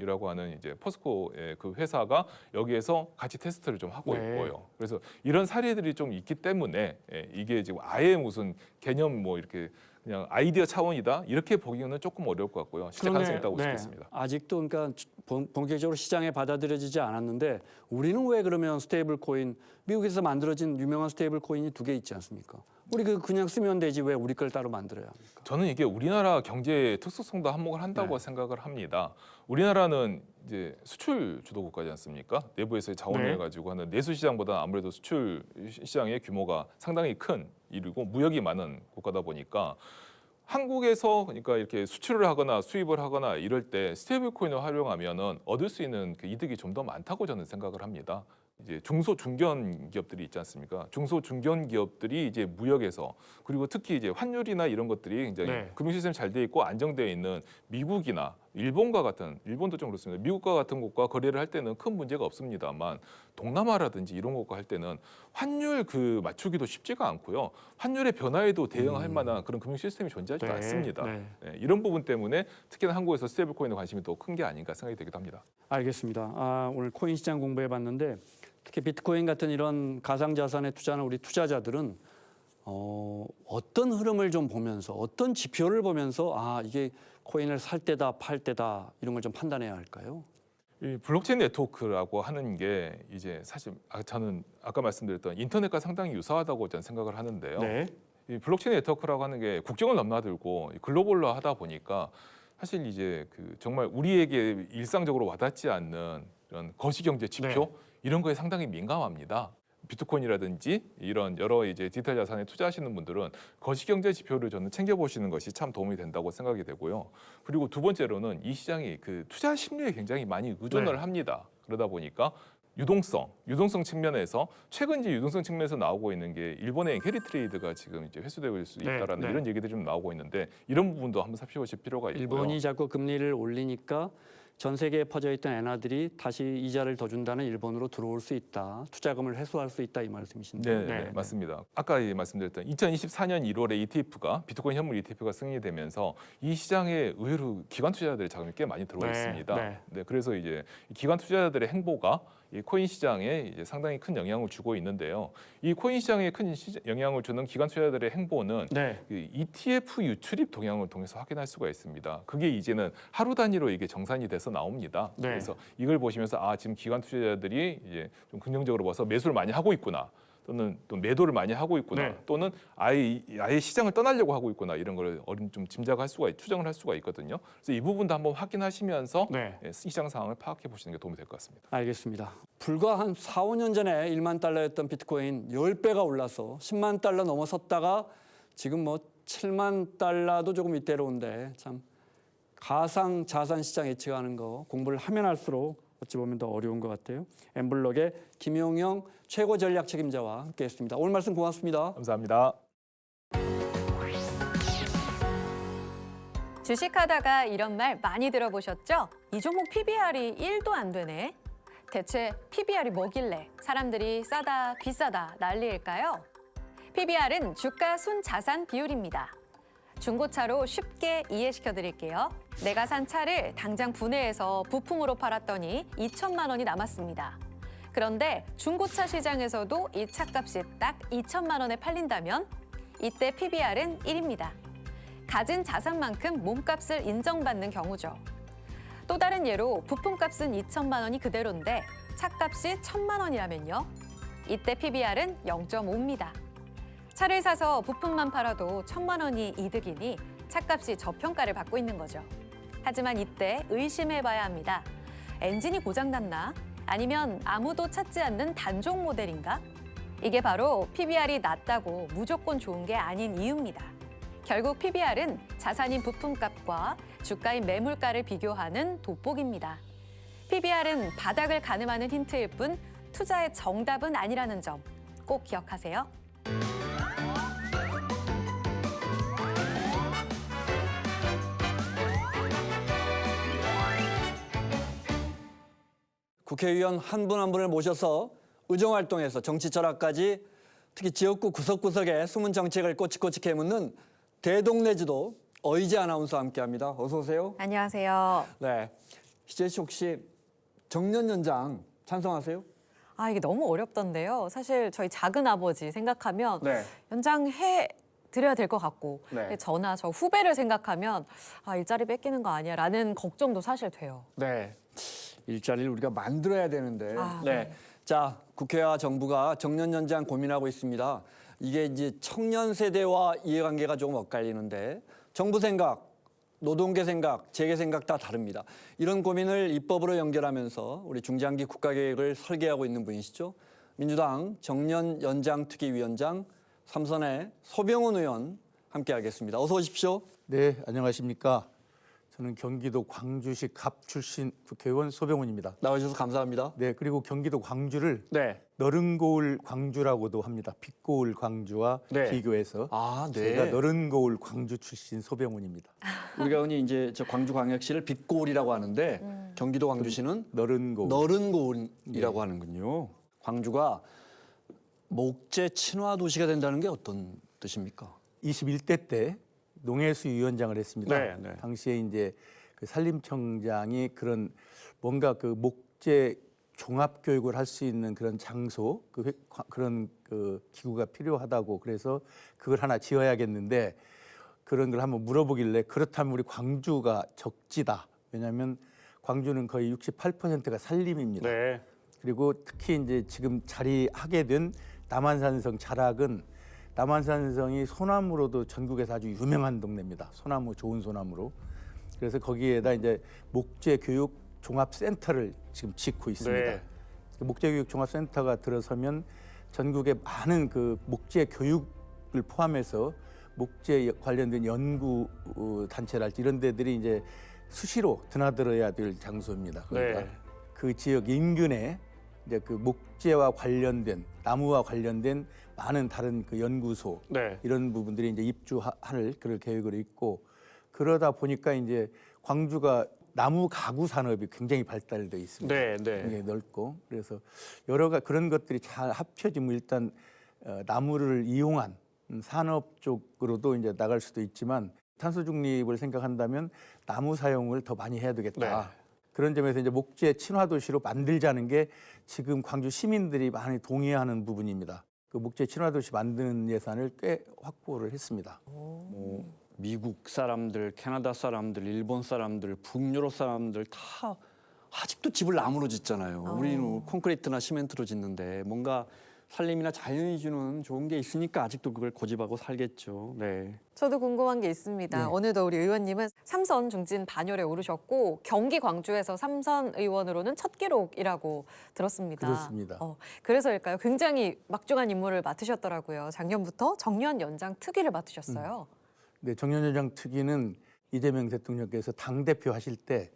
이라고 하는 이제 포스코의 그 회사가 여기에서 같이 테스트를 좀 하고 네. 있고요. 그래서 이런 사례들이 좀 있기 때문에 이게 지금 아예 무슨 개념 뭐 이렇게 그냥 아이디어 차원이다 이렇게 보기는 조금 어려울 것 같고요. 실제 가능성이 있다고 싶겠습니다. 아직도 그러니까 본격적으로 시장에 받아들여지지 않았는데 우리는 왜 그러면 스테이블 코인 미국에서 만들어진 유명한 스테이블 코인이 2개 있지 않습니까? 우리 그냥 쓰면 되지 왜 우리 걸 따로 만들어야 합니까? 저는 이게 우리나라 경제의 특수성도 한몫을 한다고 생각을 합니다. 우리나라는 이제 수출 주도 국가지 않습니까? 내부에서의 자원을 가지고 하는 내수 시장보다 아무래도 수출 시장의 규모가 상당히 큰 이르고 무역이 많은 국가다 보니까 한국에서 그러니까 이렇게 수출을 하거나 수입을 하거나 이럴 때 스테이블 코인을 활용하면은 얻을 수 있는 그 이득이 좀 더 많다고 저는 생각을 합니다. 이제 중소 중견 기업들이 있지 않습니까? 중소 중견 기업들이 이제 무역에서 그리고 특히 이제 환율이나 이런 것들이 굉장히 금융 시스템 잘 돼 있고 안정되어 있는 미국이나 일본도 좀 그렇습니다. 미국과 같은 곳과 거래를 할 때는 큰 문제가 없습니다만 동남아라든지 이런 곳과 할 때는 환율 그 맞추기도 쉽지가 않고요. 환율의 변화에도 대응할 만한 그런 금융 시스템이 존재하지 않습니다. 이런 부분 때문에 특히나 한국에서 스테이블 코인에 관심이 더 큰 게 아닌가 생각이 되기도 합니다. 알겠습니다. 오늘 코인 시장 공부해봤는데 특히 비트코인 같은 이런 가상자산에 투자하는 우리 투자자들은 어떤 흐름을 좀 보면서 어떤 지표를 보면서 이게 코인을 살 때다 팔 때다 이런 걸 좀 판단해야 할까요? 이 블록체인 네트워크라고 하는 게 이제 사실 저는 아까 말씀드렸던 인터넷과 상당히 유사하다고 저는 생각을 하는데요. 이 블록체인 네트워크라고 하는 게 국경을 넘나들고 글로벌로 하다 보니까 사실 이제 그 정말 우리에게 일상적으로 와닿지 않는 이런 거시경제 지표 이런 거에 상당히 민감합니다. 비트코인이라든지 이런 여러 이제 디지털 자산에 투자하시는 분들은 거시경제 지표를 저는 챙겨보시는 것이 참 도움이 된다고 생각이 되고요. 그리고 두 번째로는 이 시장이 그 투자 심리에 굉장히 많이 의존을 합니다. 그러다 보니까 유동성 측면에서 최근 이제 유동성 측면에서 나오고 있는 게 일본의 캐리 트레이드가 지금 이제 회수될 수 있다라는 이런 얘기들이 좀 나오고 있는데 이런 부분도 한번 살펴보실 필요가 있고요. 일본이 자꾸 금리를 올리니까 전 세계에 퍼져 있던 엔화들이 다시 이자를 더 준다는 일본으로 들어올 수 있다. 투자금을 회수할 수 있다 이 말씀이신데. 네, 맞습니다. 아까 말씀드렸던 2024년 1월에 ETF가 비트코인 현물 ETF가 승인이 되면서 이 시장에 의외로 기관 투자자들의 자금이 꽤 많이 들어와 있습니다. 그래서 이제 기관 투자자들의 행보가 이 코인 시장에 이제 상당히 큰 영향을 주고 있는데요. 이 코인 시장에 큰 영향을 주는 기관 투자자들의 행보는 그 ETF 유출입 동향을 통해서 확인할 수가 있습니다. 그게 이제는 하루 단위로 이게 정산이 돼서 나옵니다. 그래서 이걸 보시면서 지금 기관 투자자들이 이제 좀 긍정적으로 봐서 매수를 많이 하고 있구나. 또는 또 매도를 많이 하고 있구나, 네. 또는 아예 시장을 떠나려고 하고 있구나, 이런 걸 좀 짐작할 수가, 추정을 할 수가 있거든요. 그래서 이 부분도 한번 확인하시면서 네. 시장 상황을 파악해 보시는 게 도움이 될 것 같습니다. 알겠습니다. 불과 한 4, 5년 전에 1만 달러였던 비트코인 10배가 올라서 10만 달러 넘어섰다가 지금 뭐 7만 달러도 조금 윗대로인데, 참 가상 자산 시장 예측하는 거 공부를 하면 할수록 어찌 보면 더 어려운 것 같아요. 엠블록의 김용영 최고 전략 책임자와 함께했습니다. 오늘 말씀 고맙습니다. 감사합니다. 주식하다가 이런 말 많이 들어보셨죠? 이 종목 PBR이 1도 안 되네. 대체 PBR이 뭐길래 사람들이 싸다, 비싸다 난리일까요? PBR은 주가 순자산 비율입니다. 중고차로 쉽게 이해시켜 드릴게요. 내가 산 차를 당장 분해해서 부품으로 팔았더니 2천만 원이 남았습니다. 그런데 중고차 시장에서도 이 차값이 딱 2천만 원에 팔린다면 이때 PBR은 1입니다. 가진 자산만큼 몸값을 인정받는 경우죠. 또 다른 예로 부품값은 2천만 원이 그대로인데 차값이 1,000만 원이라면요. 이때 PBR은 0.5입니다. 차를 사서 부품만 팔아도 1,000만 원이 이득이니 차값이 저평가를 받고 있는 거죠. 하지만 이때 의심해봐야 합니다. 엔진이 고장났나? 아니면 아무도 찾지 않는 단종 모델인가? 이게 바로 PBR이 낮다고 무조건 좋은 게 아닌 이유입니다. 결국 PBR은 자산인 부품값과 주가인 매물가를 비교하는 돋보기입니다. PBR은 바닥을 가늠하는 힌트일 뿐 투자의 정답은 아니라는 점 꼭 기억하세요. 국회의원 한 분 한 분을 모셔서 의정활동에서 정치 철학까지 특히 지역구 구석구석에 숨은 정책을 꼬치꼬치 캐묻는 대동네지도 어이지 아나운서와 함께합니다. 어서 오세요. 안녕하세요. 네, 희재 씨 혹시 정년 연장 찬성하세요? 이게 너무 어렵던데요. 사실 저희 작은 아버지 생각하면 네. 연장해 드려야 될 것 같고 네. 저나 저 후배를 생각하면 일자리 뺏기는 거 아니야 라는 걱정도 사실 돼요. 네, 일자리를 우리가 만들어야 되는데. 네. 자, 국회와 정부가 정년 연장 고민하고 있습니다. 이게 이제 청년 세대와 이해관계가 조금 엇갈리는데 정부 생각, 노동계 생각, 재계 생각 다 다릅니다. 이런 고민을 입법으로 연결하면서 우리 중장기 국가계획을 설계하고 있는 분이시죠. 민주당 정년 연장 특위위원장 삼선의 소병훈 의원 함께하겠습니다. 어서 오십시오. 네, 안녕하십니까. 저는 경기도 광주시 갑 출신 국회의원 소병훈입니다. 나와주셔서 감사합니다. 네, 그리고 경기도 광주를 네. 너른고을 광주라고도 합니다. 빛고을 광주와 네. 비교해서 아, 네. 제가 너른고을 광주 출신 소병훈입니다. 우리가 흔히 이제 저 광주광역시를 빛고을이라고 하는데 경기도 광주시는 너른고을. 너른고을이라고 하는군요. 광주가 목재 친화 도시가 된다는 게 어떤 뜻입니까? 21대 때 농해수 위원장을 했습니다. 네, 네. 당시에 이제 그 산림청장이 그런 뭔가 그 목재 종합 교육을 할 수 있는 그런 장소, 그런 그 기구가 필요하다고 그래서 그걸 하나 지어야겠는데 그런 걸 한번 물어보길래 그렇다면 우리 광주가 적지다. 왜냐하면 광주는 거의 68%가 산림입니다. 네. 그리고 특히 이제 지금 자리하게 된 남한산성 자락은 남한산성이 소나무로도 전국에서 아주 유명한 동네입니다. 소나무, 좋은 소나무로. 그래서 거기에다 이제 목재 교육 종합센터를 지금 짓고 있습니다. 네. 목재 교육 종합센터가 들어서면 전국의 많은 그 목재 교육을 포함해서 목재 관련된 연구 단체랄지 이런 데들이 이제 수시로 드나들어야 될 장소입니다. 그러니까 네. 그 지역 인근에 이제 그 목재와 관련된 나무와 관련된 많은 다른 그 연구소 네. 이런 부분들이 이제 입주할 그럴 계획으로 있고 그러다 보니까 이제 광주가 나무 가구 산업이 굉장히 발달되어 있습니다. 네, 네. 굉장히 넓고 그래서 여러 가지 그런 것들이 잘 합쳐지면 일단 나무를 이용한 산업 쪽으로도 이제 나갈 수도 있지만 탄소 중립을 생각한다면 나무 사용을 더 많이 해야 되겠다. 네. 그런 점에서 이제 목재 친화 도시로 만들자는 게 지금 광주 시민들이 많이 동의하는 부분입니다. 그 목재 친화 도시 만드는 예산을 꽤 확보를 했습니다. 뭐 미국 사람들, 캐나다 사람들, 일본 사람들, 북유럽 사람들 다 아직도 집을 나무로 짓잖아요. 우리는 콘크리트나 시멘트로 짓는데 뭔가 살림이나 자연이 주는 좋은 게 있으니까 아직도 그걸 고집하고 살겠죠. 네. 저도 궁금한 게 있습니다. 네. 어느덧 우리 의원님은 3선 중진 반열에 오르셨고 경기 광주에서 3선 의원으로는 첫 기록이라고 들었습니다. 그렇습니다. 그래서일까요? 굉장히 막중한 임무를 맡으셨더라고요. 작년부터 정년 연장 특위를 맡으셨어요. 네, 정년연장 특위는 이재명 대통령께서 당 대표 하실 때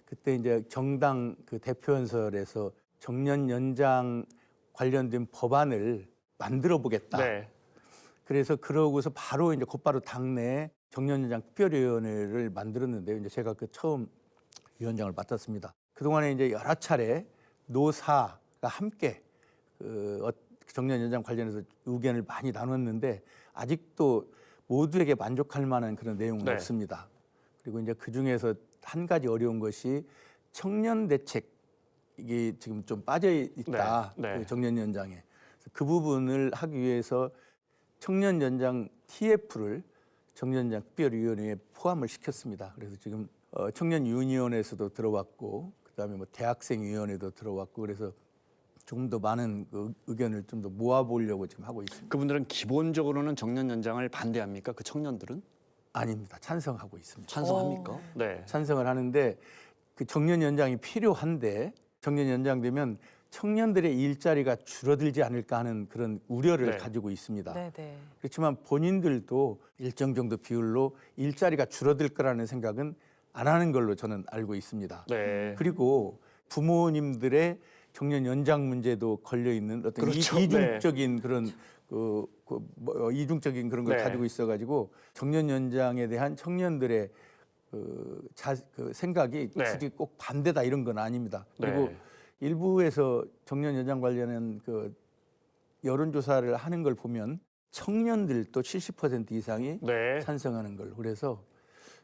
그때 이제 정당 그 대표연설에서 정년 연장 관련된 법안을 만들어 보겠다. 네. 그래서 그러고서 바로 이제 곧바로 당내 정년연장 특별위원회를 만들었는데요. 이제 제가 그 처음 위원장을 맡았습니다. 그동안에 이제 여러 차례 노사가 함께 정년연장 관련해서 의견을 많이 나눴는데 아직도 모두에게 만족할 만한 그런 내용은 네. 없습니다. 그리고 이제 그 중에서 한 가지 어려운 것이 청년 대책 이게 지금 좀 빠져 있다. 네. 네. 그 정년 연장에. 그래서 그 부분을 하기 위해서 청년 연장 TF를 정년 연장 특별위원회에 포함을 시켰습니다. 그래서 지금 청년윤위원회에서도 들어왔고 그다음에 뭐 대학생위원회도 들어왔고 그래서 조금 더 많은 그 의견을 좀 더 모아보려고 지금 하고 있습니다. 그분들은 기본적으로는 정년 연장을 반대합니까? 그 청년들은 아닙니다. 찬성하고 있습니다. 찬성합니까? 네. 찬성을 하는데 그 정년 연장이 필요한데 정년 연장되면 청년들의 일자리가 줄어들지 않을까 하는 그런 우려를 네. 가지고 있습니다. 네네. 그렇지만 본인들도 일정 정도 비율로 일자리가 줄어들 거라는 생각은 안 하는 걸로 저는 알고 있습니다. 네. 그리고 부모님들의 정년 연장 문제도 걸려 있는 어떤 그렇죠. 이중적인 그런 이중적인 그런 걸 네. 가지고 있어가지고 정년 연장에 대한 청년들의 그 생각이 네. 굳이 꼭 반대다 이런 건 아닙니다. 그리고 네. 일부에서 정년 연장 관련한 그 여론조사를 하는 걸 보면 청년들도 70% 이상이 네. 찬성하는 걸로. 그래서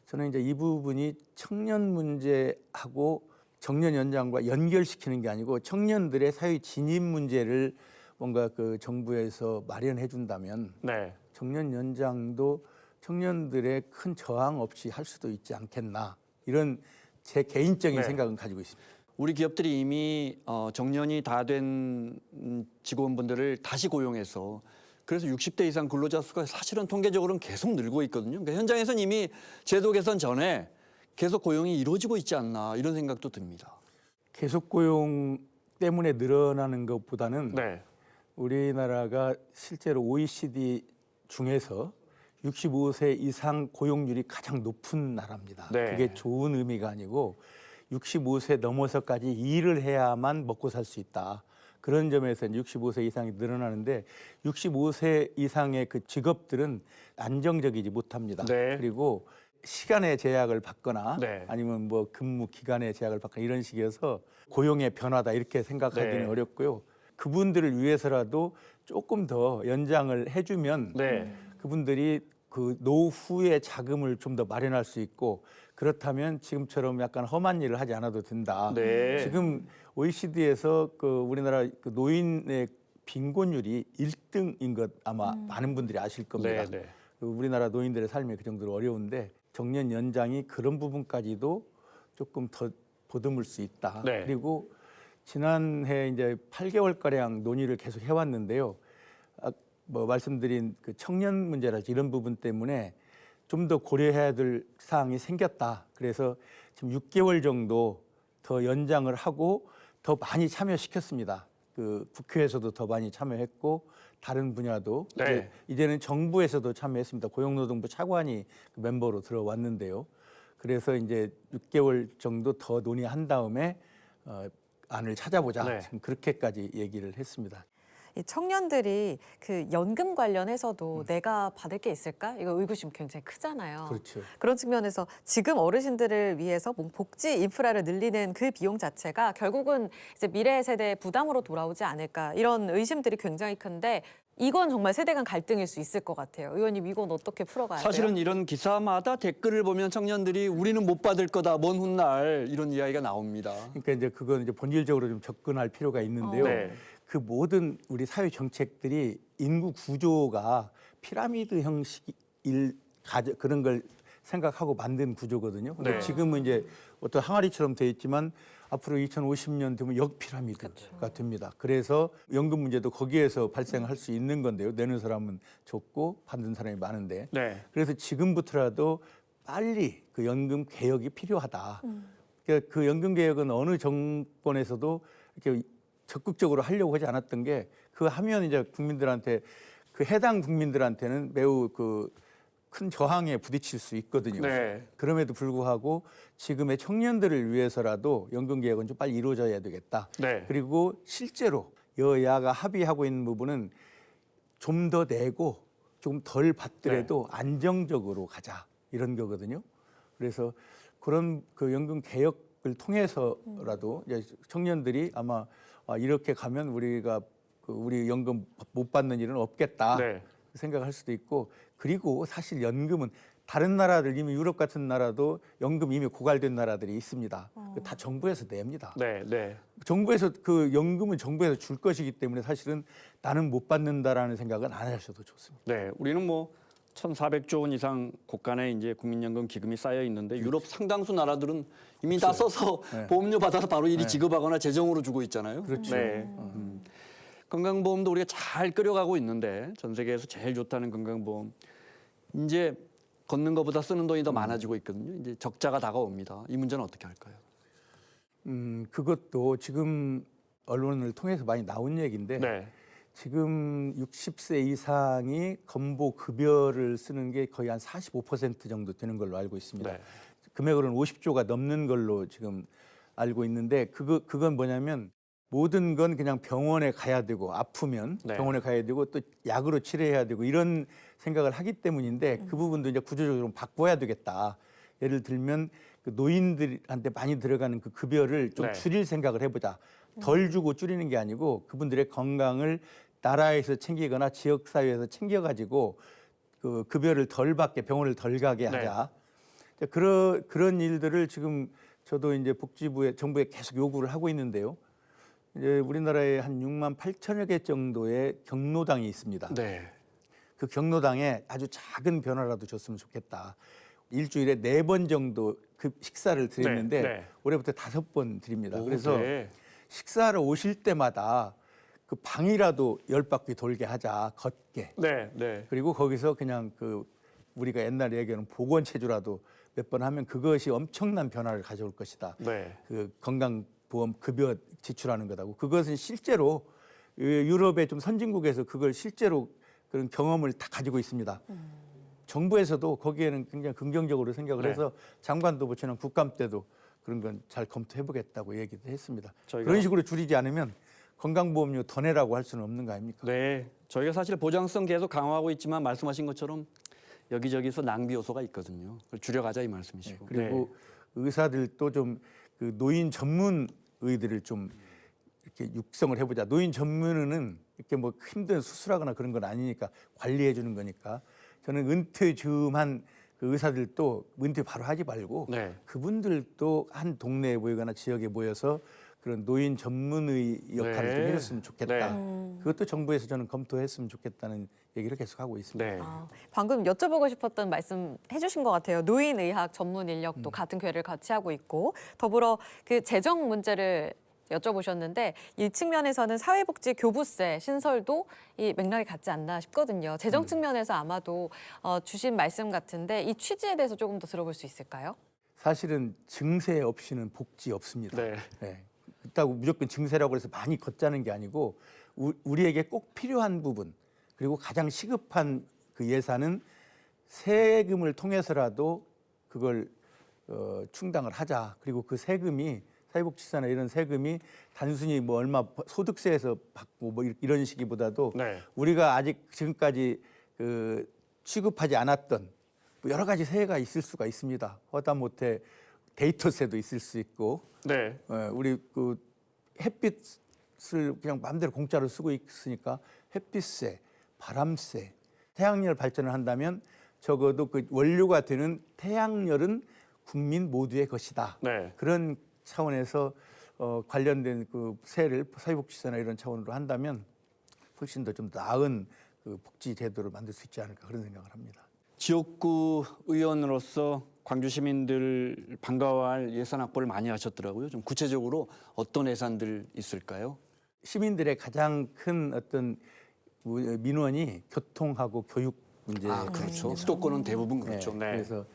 저는 이제 이 부분이 청년 문제하고 정년 연장과 연결시키는 게 아니고 청년들의 사회 진입 문제를 뭔가 그 정부에서 마련해 준다면 네. 정년 연장도 청년들의 큰 저항 없이 할 수도 있지 않겠나 이런 제 개인적인 네. 생각은 가지고 있습니다. 우리 기업들이 이미 정년이 다 된 직원분들을 다시 고용해서 그래서 60대 이상 근로자 수가 사실은 통계적으로는 계속 늘고 있거든요. 그러니까 현장에서는 이미 제도 개선 전에 계속 고용이 이루어지고 있지 않나 이런 생각도 듭니다. 계속 고용 때문에 늘어나는 것보다는 네. 우리나라가 실제로 OECD 중에서 65세 이상 고용률이 가장 높은 나라입니다. 네. 그게 좋은 의미가 아니고 65세 넘어서까지 일을 해야만 먹고 살 수 있다. 그런 점에서 65세 이상이 늘어나는데 65세 이상의 그 직업들은 안정적이지 못합니다. 네. 그리고 시간의 제약을 받거나 네. 아니면 뭐 근무 기간의 제약을 받거나 이런 식이어서 고용의 변화다 이렇게 생각하기는 네. 어렵고요. 그분들을 위해서라도 조금 더 연장을 해주면 네. 그분들이 그 노후의 자금을 좀 더 마련할 수 있고 그렇다면 지금처럼 약간 험한 일을 하지 않아도 된다. 네. 지금 OECD에서 그 우리나라 그 노인의 빈곤율이 1등인 것 아마 많은 분들이 아실 겁니다. 네. 네. 그 우리나라 노인들의 삶이 그 정도로 어려운데 정년 연장이 그런 부분까지도 조금 더 보듬을 수 있다. 네. 그리고 지난해 이제 8개월 가량 논의를 계속 해왔는데요. 뭐 말씀드린 그 청년 문제라든지 이런 부분 때문에 좀 더 고려해야 될 사항이 생겼다. 그래서 지금 6개월 정도 더 연장을 하고 더 많이 참여시켰습니다. 그 국회에서도 더 많이 참여했고 다른 분야도 네. 이제는 정부에서도 참여했습니다. 고용노동부 차관이 그 멤버로 들어왔는데요. 그래서 이제 6개월 정도 더 논의한 다음에 안을 찾아보자. 네. 지금 그렇게까지 얘기를 했습니다. 이 청년들이 그 연금 관련해서도 내가 받을 게 있을까? 이거 의구심 굉장히 크잖아요. 그렇죠. 그런 측면에서 지금 어르신들을 위해서 복지 인프라를 늘리는 그 비용 자체가 결국은 이제 미래 세대의 부담으로 돌아오지 않을까 이런 의심들이 굉장히 큰데 이건 정말 세대 간 갈등일 수 있을 것 같아요. 의원님 이건 어떻게 풀어가야 돼요? 사실은 이런 기사마다 댓글을 보면 청년들이 우리는 못 받을 거다 먼 훗날 이런 이야기가 나옵니다. 그러니까 이제 그건 이제 본질적으로 좀 접근할 필요가 있는데요. 네. 그 모든 우리 사회 정책들이 인구 구조가 피라미드 형식일 그런 걸 생각하고 만든 구조거든요. 근데 네. 지금은 이제 어떤 항아리처럼 돼 있지만 앞으로 2050년 되면 역피라미드가 됩니다. 그래서 연금 문제도 거기에서 발생할 수 있는 건데요. 내는 사람은 적고 받는 사람이 많은데. 네. 그래서 지금부터라도 빨리 그 연금 개혁이 필요하다. 그러니까 그 연금 개혁은 어느 정권에서도 이렇게 적극적으로 하려고 하지 않았던 게 그 하면 이제 국민들한테 그 해당 국민들한테는 매우 그 큰 저항에 부딪힐 수 있거든요. 네. 그럼에도 불구하고 지금의 청년들을 위해서라도 연금 개혁은 좀 빨리 이루어져야 되겠다. 네. 그리고 실제로 여야가 합의하고 있는 부분은 좀 더 내고 조금 덜 받더라도 안정적으로 가자 이런 거거든요. 그래서 그런 그 연금 개혁을 통해서라도 이제 청년들이 아마 이렇게 가면 우리가 그 우리 연금 못 받는 일은 없겠다 네. 생각할 수도 있고, 그리고 사실 연금은 다른 나라들 이미 유럽 같은 나라도 연금 이미 고갈된 나라들이 있습니다. 다 정부에서 냅니다. 네. 네. 정부에서 그 연금은 정부에서 줄 것이기 때문에 사실은 나는 못 받는다라는 생각은 안 하셔도 좋습니다. 네. 우리는 뭐 1,400조 원 이상 국간에 이제 국민연금 기금이 쌓여 있는데 유럽 상당수 나라들은 이미 다 써서 네. 보험료 받아서 바로 이리 네. 지급하거나 재정으로 주고 있잖아요. 그렇죠. 네. 건강보험도 우리가 잘 끌어가고 있는데 전 세계에서 제일 좋다는 건강보험 이제 걷는 것보다 쓰는 돈이 더 많아지고 있거든요. 이제 적자가 다가옵니다. 이 문제는 어떻게 할까요? 그것도 지금 언론을 통해서 많이 나온 얘기인데 네. 지금 60세 이상이 건보 급여를 쓰는 게 거의 한 45% 정도 되는 걸로 알고 있습니다. 네. 금액으로는 50조가 넘는 걸로 지금 알고 있는데 그건 뭐냐면 모든 건 그냥 병원에 가야 되고 아프면 네. 병원에 가야 되고 또 약으로 치료해야 되고 이런 생각을 하기 때문인데 그 부분도 이제 구조적으로 좀 바꿔야 되겠다. 예를 들면 그 노인들한테 많이 들어가는 그 급여를 좀 네. 줄일 생각을 해보자. 덜 주고 줄이는 게 아니고 그분들의 건강을 나라에서 챙기거나 지역 사회에서 챙겨가지고 그 급여를 덜 받게 병원을 덜 가게 하자. 그런 일들을 지금 저도 이제 복지부에 정부에 계속 요구를 하고 있는데요. 이제 우리나라에 한 6만 8천여 개 정도의 경로당이 있습니다. 네. 그 경로당에 아주 작은 변화라도 줬으면 좋겠다. 일주일에 4번 정도 그 식사를 드렸는데 네, 네. 올해부터 5번 드립니다. 오, 그래서 네. 식사를 오실 때마다 그 방이라도 10바퀴 돌게 하자, 걷게. 네. 네. 그리고 거기서 그냥 그 우리가 옛날에 얘기하는 보건체조라도 몇 번 하면 그것이 엄청난 변화를 가져올 것이다. 네. 그 건강보험 급여 지출하는 거다고. 그것은 실제로 유럽의 좀 선진국에서 그걸 실제로 그런 경험을 다 가지고 있습니다. 정부에서도 거기에는 굉장히 긍정적으로 생각을 네. 해서 장관도 모처럼 국감 때도 그런 건 잘 검토해 보겠다고 얘기도 했습니다. 저희가- 그런 식으로 줄이지 않으면 건강보험료 더 내라고 할 수는 없는 거 아닙니까? 네, 저희가 사실 보장성 계속 강화하고 있지만 말씀하신 것처럼 여기저기서 낭비 요소가 있거든요. 그걸 줄여가자 이 말씀이시고. 그리고 의사들도 좀 그 노인 전문 의들을 좀 이렇게 육성을 해보자. 노인 전문의는 이렇게 뭐 힘든 수술하거나 그런 건 아니니까 관리해 주는 거니까 저는 은퇴 즈음한 그 의사들도 은퇴 바로 하지 말고 네. 그분들도 한 동네에 모이거나 지역에 모여서 그런 노인 전문의 역할을 네. 좀 해줬으면 좋겠다. 네. 그것도 정부에서 저는 검토했으면 좋겠다는 얘기를 계속하고 있습니다. 네. 방금 여쭤보고 싶었던 말씀 해주신 것 같아요. 노인의학 전문 인력도 같은 궤를 같이 하고 있고 더불어 그 재정 문제를 여쭤보셨는데 이 측면에서는 사회복지 교부세 신설도 이 맥락이 같지 않나 싶거든요. 재정 측면에서 아마도 주신 말씀 같은데 이 취지에 대해서 조금 더 들어볼 수 있을까요? 사실은 증세 없이는 복지 없습니다. 네. 네. 그렇다고 무조건 증세라고 해서 많이 걷자는 게 아니고 우리에게 꼭 필요한 부분 그리고 가장 시급한 그 예산은 세금을 통해서라도 그걸 충당을 하자. 그리고 그 세금이 사회복지사나 이런 세금이 단순히 뭐 얼마 소득세에서 받고 뭐 이런 식이보다도 네. 우리가 아직 지금까지 그 취급하지 않았던 뭐 여러 가지 세가 있을 수가 있습니다. 하다못해 데이터세도 있을 수 있고, 네. 우리 그 햇빛을 그냥 마음대로 공짜로 쓰고 있으니까 햇빛세, 바람세, 태양열 발전을 한다면 적어도 그 원료가 되는 태양열은 국민 모두의 것이다. 네. 그런 차원에서 관련된 그 세를 사회복지세나 이런 차원으로 한다면 훨씬 더 좀 나은 그 복지 제도를 만들 수 있지 않을까 그런 생각을 합니다. 지역구 의원으로서 광주 시민들 반가워할 예산 확보를 많이 하셨더라고요. 좀 구체적으로 어떤 예산들 있을까요? 시민들의 가장 큰 어떤 민원이 교통하고 교육 문제. 그렇죠. 수도권은 대부분 그렇죠. 네. 그래서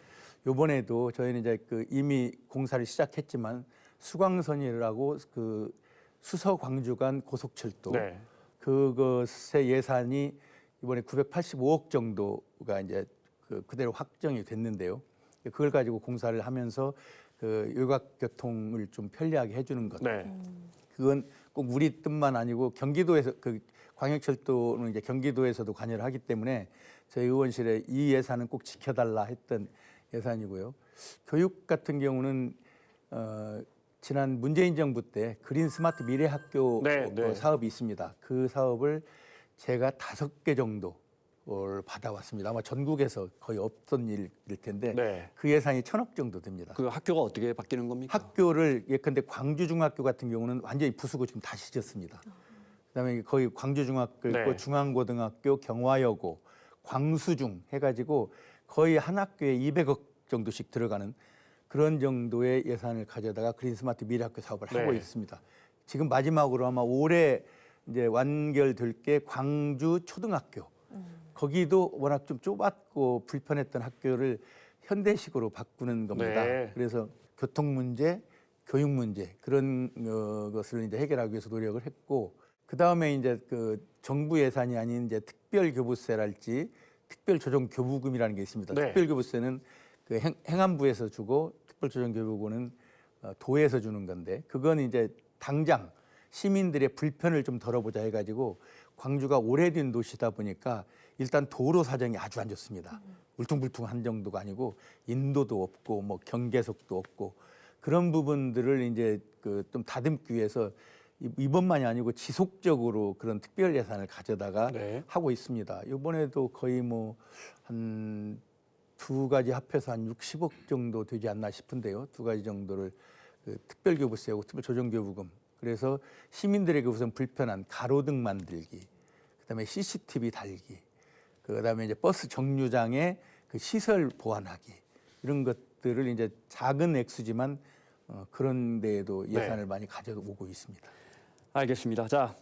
이번에도 저희는 이제 이미 공사를 시작했지만 수광선이라고 그 수서 광주 간 고속철도 그것의 예산이 이번에 985억 정도가 이제 그대로 확정이 됐는데요. 그걸 가지고 공사를 하면서 그 외곽교통을 좀 편리하게 해주는 것. 그건 꼭 우리 뜻만 아니고 경기도에서 그 광역철도는 이제 경기도에서도 관여를 하기 때문에 저희 의원실에 이 예산은 꼭 지켜달라 했던 예산이고요. 교육 같은 경우는 지난 문재인 정부 때 그린 스마트 미래 학교 사업이 있습니다. 그 사업을 제가 5개 정도를 받아왔습니다. 아마 전국에서 거의 없던 일일 텐데 그 예산이 1,000억 정도 됩니다. 그 학교가 어떻게 바뀌는 겁니까? 학교를 예컨대 광주중학교 같은 경우는 완전히 부수고 지금 다시 지었습니다. 그다음에 거의 광주중학교 있고 중앙고등학교, 경화여고, 광수중 해가지고 거의 한 학교에 200억 정도씩 들어가는 그런 정도의 예산을 가져다가 그린스마트 미래학교 사업을 하고 있습니다. 지금 마지막으로 아마 올해 이제 완결될 게 광주 초등학교. 거기도 워낙 좀 좁았고 불편했던 학교를 현대식으로 바꾸는 겁니다. 그래서 교통 문제, 교육 문제 그런 것을 이제 해결하기 위해서 노력을 했고, 그 다음에 이제 그 정부 예산이 아닌 이제 특별교부세랄지 특별조정교부금이라는 게 있습니다. 특별교부세는 그 행안부에서 주고 특별조정교부금은 도에서 주는 건데, 그건 이제 당장 시민들의 불편을 좀 덜어보자 해가지고 광주가 오래된 도시다 보니까 일단 도로 사정이 아주 안 좋습니다. 울퉁불퉁한 정도가 아니고 인도도 없고 뭐 경계석도 없고 그런 부분들을 이제 그 좀 다듬기 위해서 이번만이 아니고 지속적으로 그런 특별 예산을 가져다가 하고 있습니다. 이번에도 거의 뭐 한 2가지 합해서 한 60억 정도 되지 않나 싶은데요. 2가지 정도를 그 특별교부세하고 특별조정교부금. 그래서 시민들에게 우선 불편한 가로등 만들기, 그다음에 CCTV 달기, 그다음에 이제 버스 정류장에 그 시설 보완하기, 이런 것들을 이제 작은 액수지만 그런 데에도 예산을 많이 가져오고 있습니다. 알겠습니다. 자,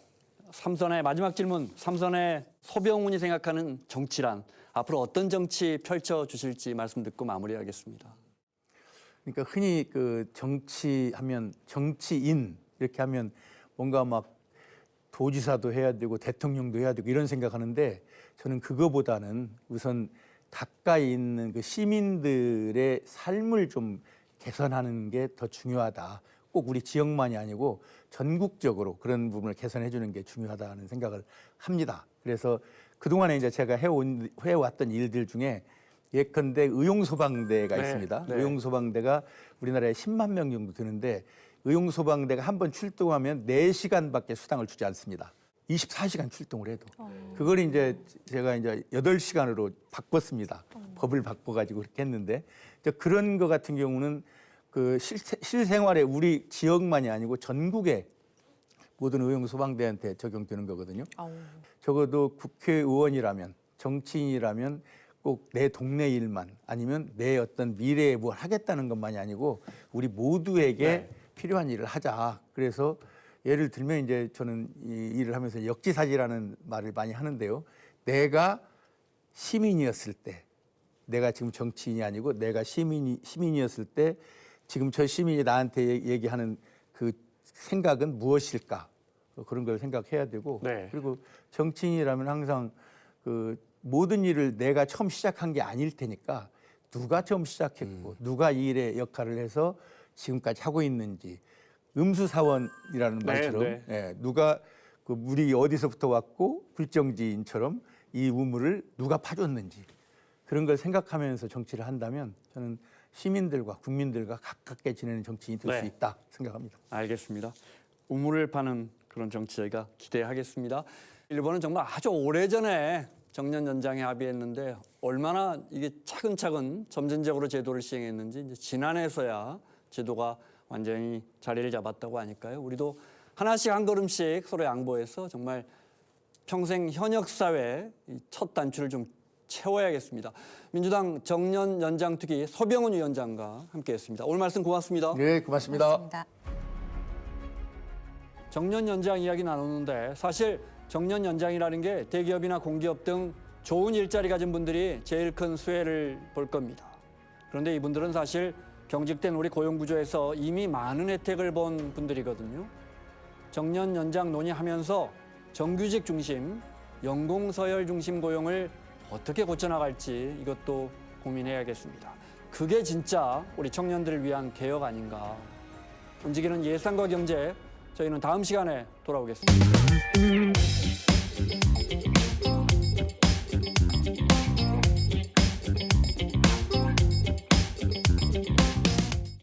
삼선의 마지막 질문. 삼선의 소병훈이 생각하는 정치란 앞으로 어떤 정치 펼쳐 주실지 말씀 듣고 마무리하겠습니다. 그러니까 흔히 그 정치하면 정치인 이렇게 하면 뭔가 막 도지사도 해야 되고 대통령도 해야 되고 이런 생각하는데, 저는 그거보다는 우선 가까이 있는 그 시민들의 삶을 좀 개선하는 게 더 중요하다. 꼭 우리 지역만이 아니고 전국적으로 그런 부분을 개선해 주는 게 중요하다는 생각을 합니다. 그래서 그동안에 이제 제가 해왔던 일들 중에 예컨대 의용소방대가 있습니다. 의용소방대가 우리나라에 10만 명 정도 되는데, 의용소방대가 한 번 출동하면 4시간밖에 수당을 주지 않습니다. 24시간 출동을 해도. 그걸 이제 제가 이제 8시간으로 바꿨습니다. 법을 바꿔가지고 그렇게 했는데, 그런 거 같은 경우는 그 실생활에 우리 지역만이 아니고 전국의 모든 의용소방대한테 적용되는 거거든요. 적어도 국회의원이라면, 정치인이라면 꼭 내 동네 일만, 아니면 내 어떤 미래에 뭘 하겠다는 것만이 아니고 우리 모두에게 필요한 일을 하자. 그래서 예를 들면 이제 저는 이 일을 하면서 역지사지라는 말을 많이 하는데요. 내가 시민이었을 때, 내가 지금 정치인이 아니고 내가 시민이었을 때 지금 저 시민이 나한테 얘기하는 그 생각은 무엇일까? 그런 걸 생각해야 되고, 그리고 정치인이라면 항상 그 모든 일을 내가 처음 시작한 게 아닐 테니까 누가 처음 시작했고 누가 이 일의 역할을 해서 지금까지 하고 있는지, 음수사원이라는 말처럼 누가 그 물이 어디서부터 왔고 불정지인처럼 이 우물을 누가 파줬는지, 그런 걸 생각하면서 정치를 한다면 저는 시민들과 국민들과 가깝게 지내는 정치인이 될 수 있다 생각합니다. 알겠습니다. 우물을 파는 그런 정치 저희가 기대하겠습니다. 일본은 정말 아주 오래전에 정년연장에 합의했는데 얼마나 이게 차근차근 점진적으로 제도를 시행했는지 이제 지난해서야 제도가 완전히 자리를 잡았다고 하니까요. 우리도 하나씩 한 걸음씩 서로 양보해서 정말 평생 현역 사회 첫 단추를 좀 채워야겠습니다. 민주당 정년 연장 특위 서병훈 위원장과 함께했습니다. 오늘 말씀 고맙습니다. 네, 고맙습니다. 고맙습니다. 정년 연장 이야기 나누는데 사실 정년 연장이라는 게 대기업이나 공기업 등 좋은 일자리 가진 분들이 제일 큰 수혜를 볼 겁니다. 그런데 이분들은 사실 경직된 우리 고용구조에서 이미 많은 혜택을 본 분들이거든요. 정년 연장 논의하면서 정규직 중심, 연공서열 중심 고용을 어떻게 고쳐나갈지 이것도 고민해야겠습니다. 그게 진짜 우리 청년들을 위한 개혁 아닌가. 움직이는 예산과 경제, 저희는 다음 시간에 돌아오겠습니다.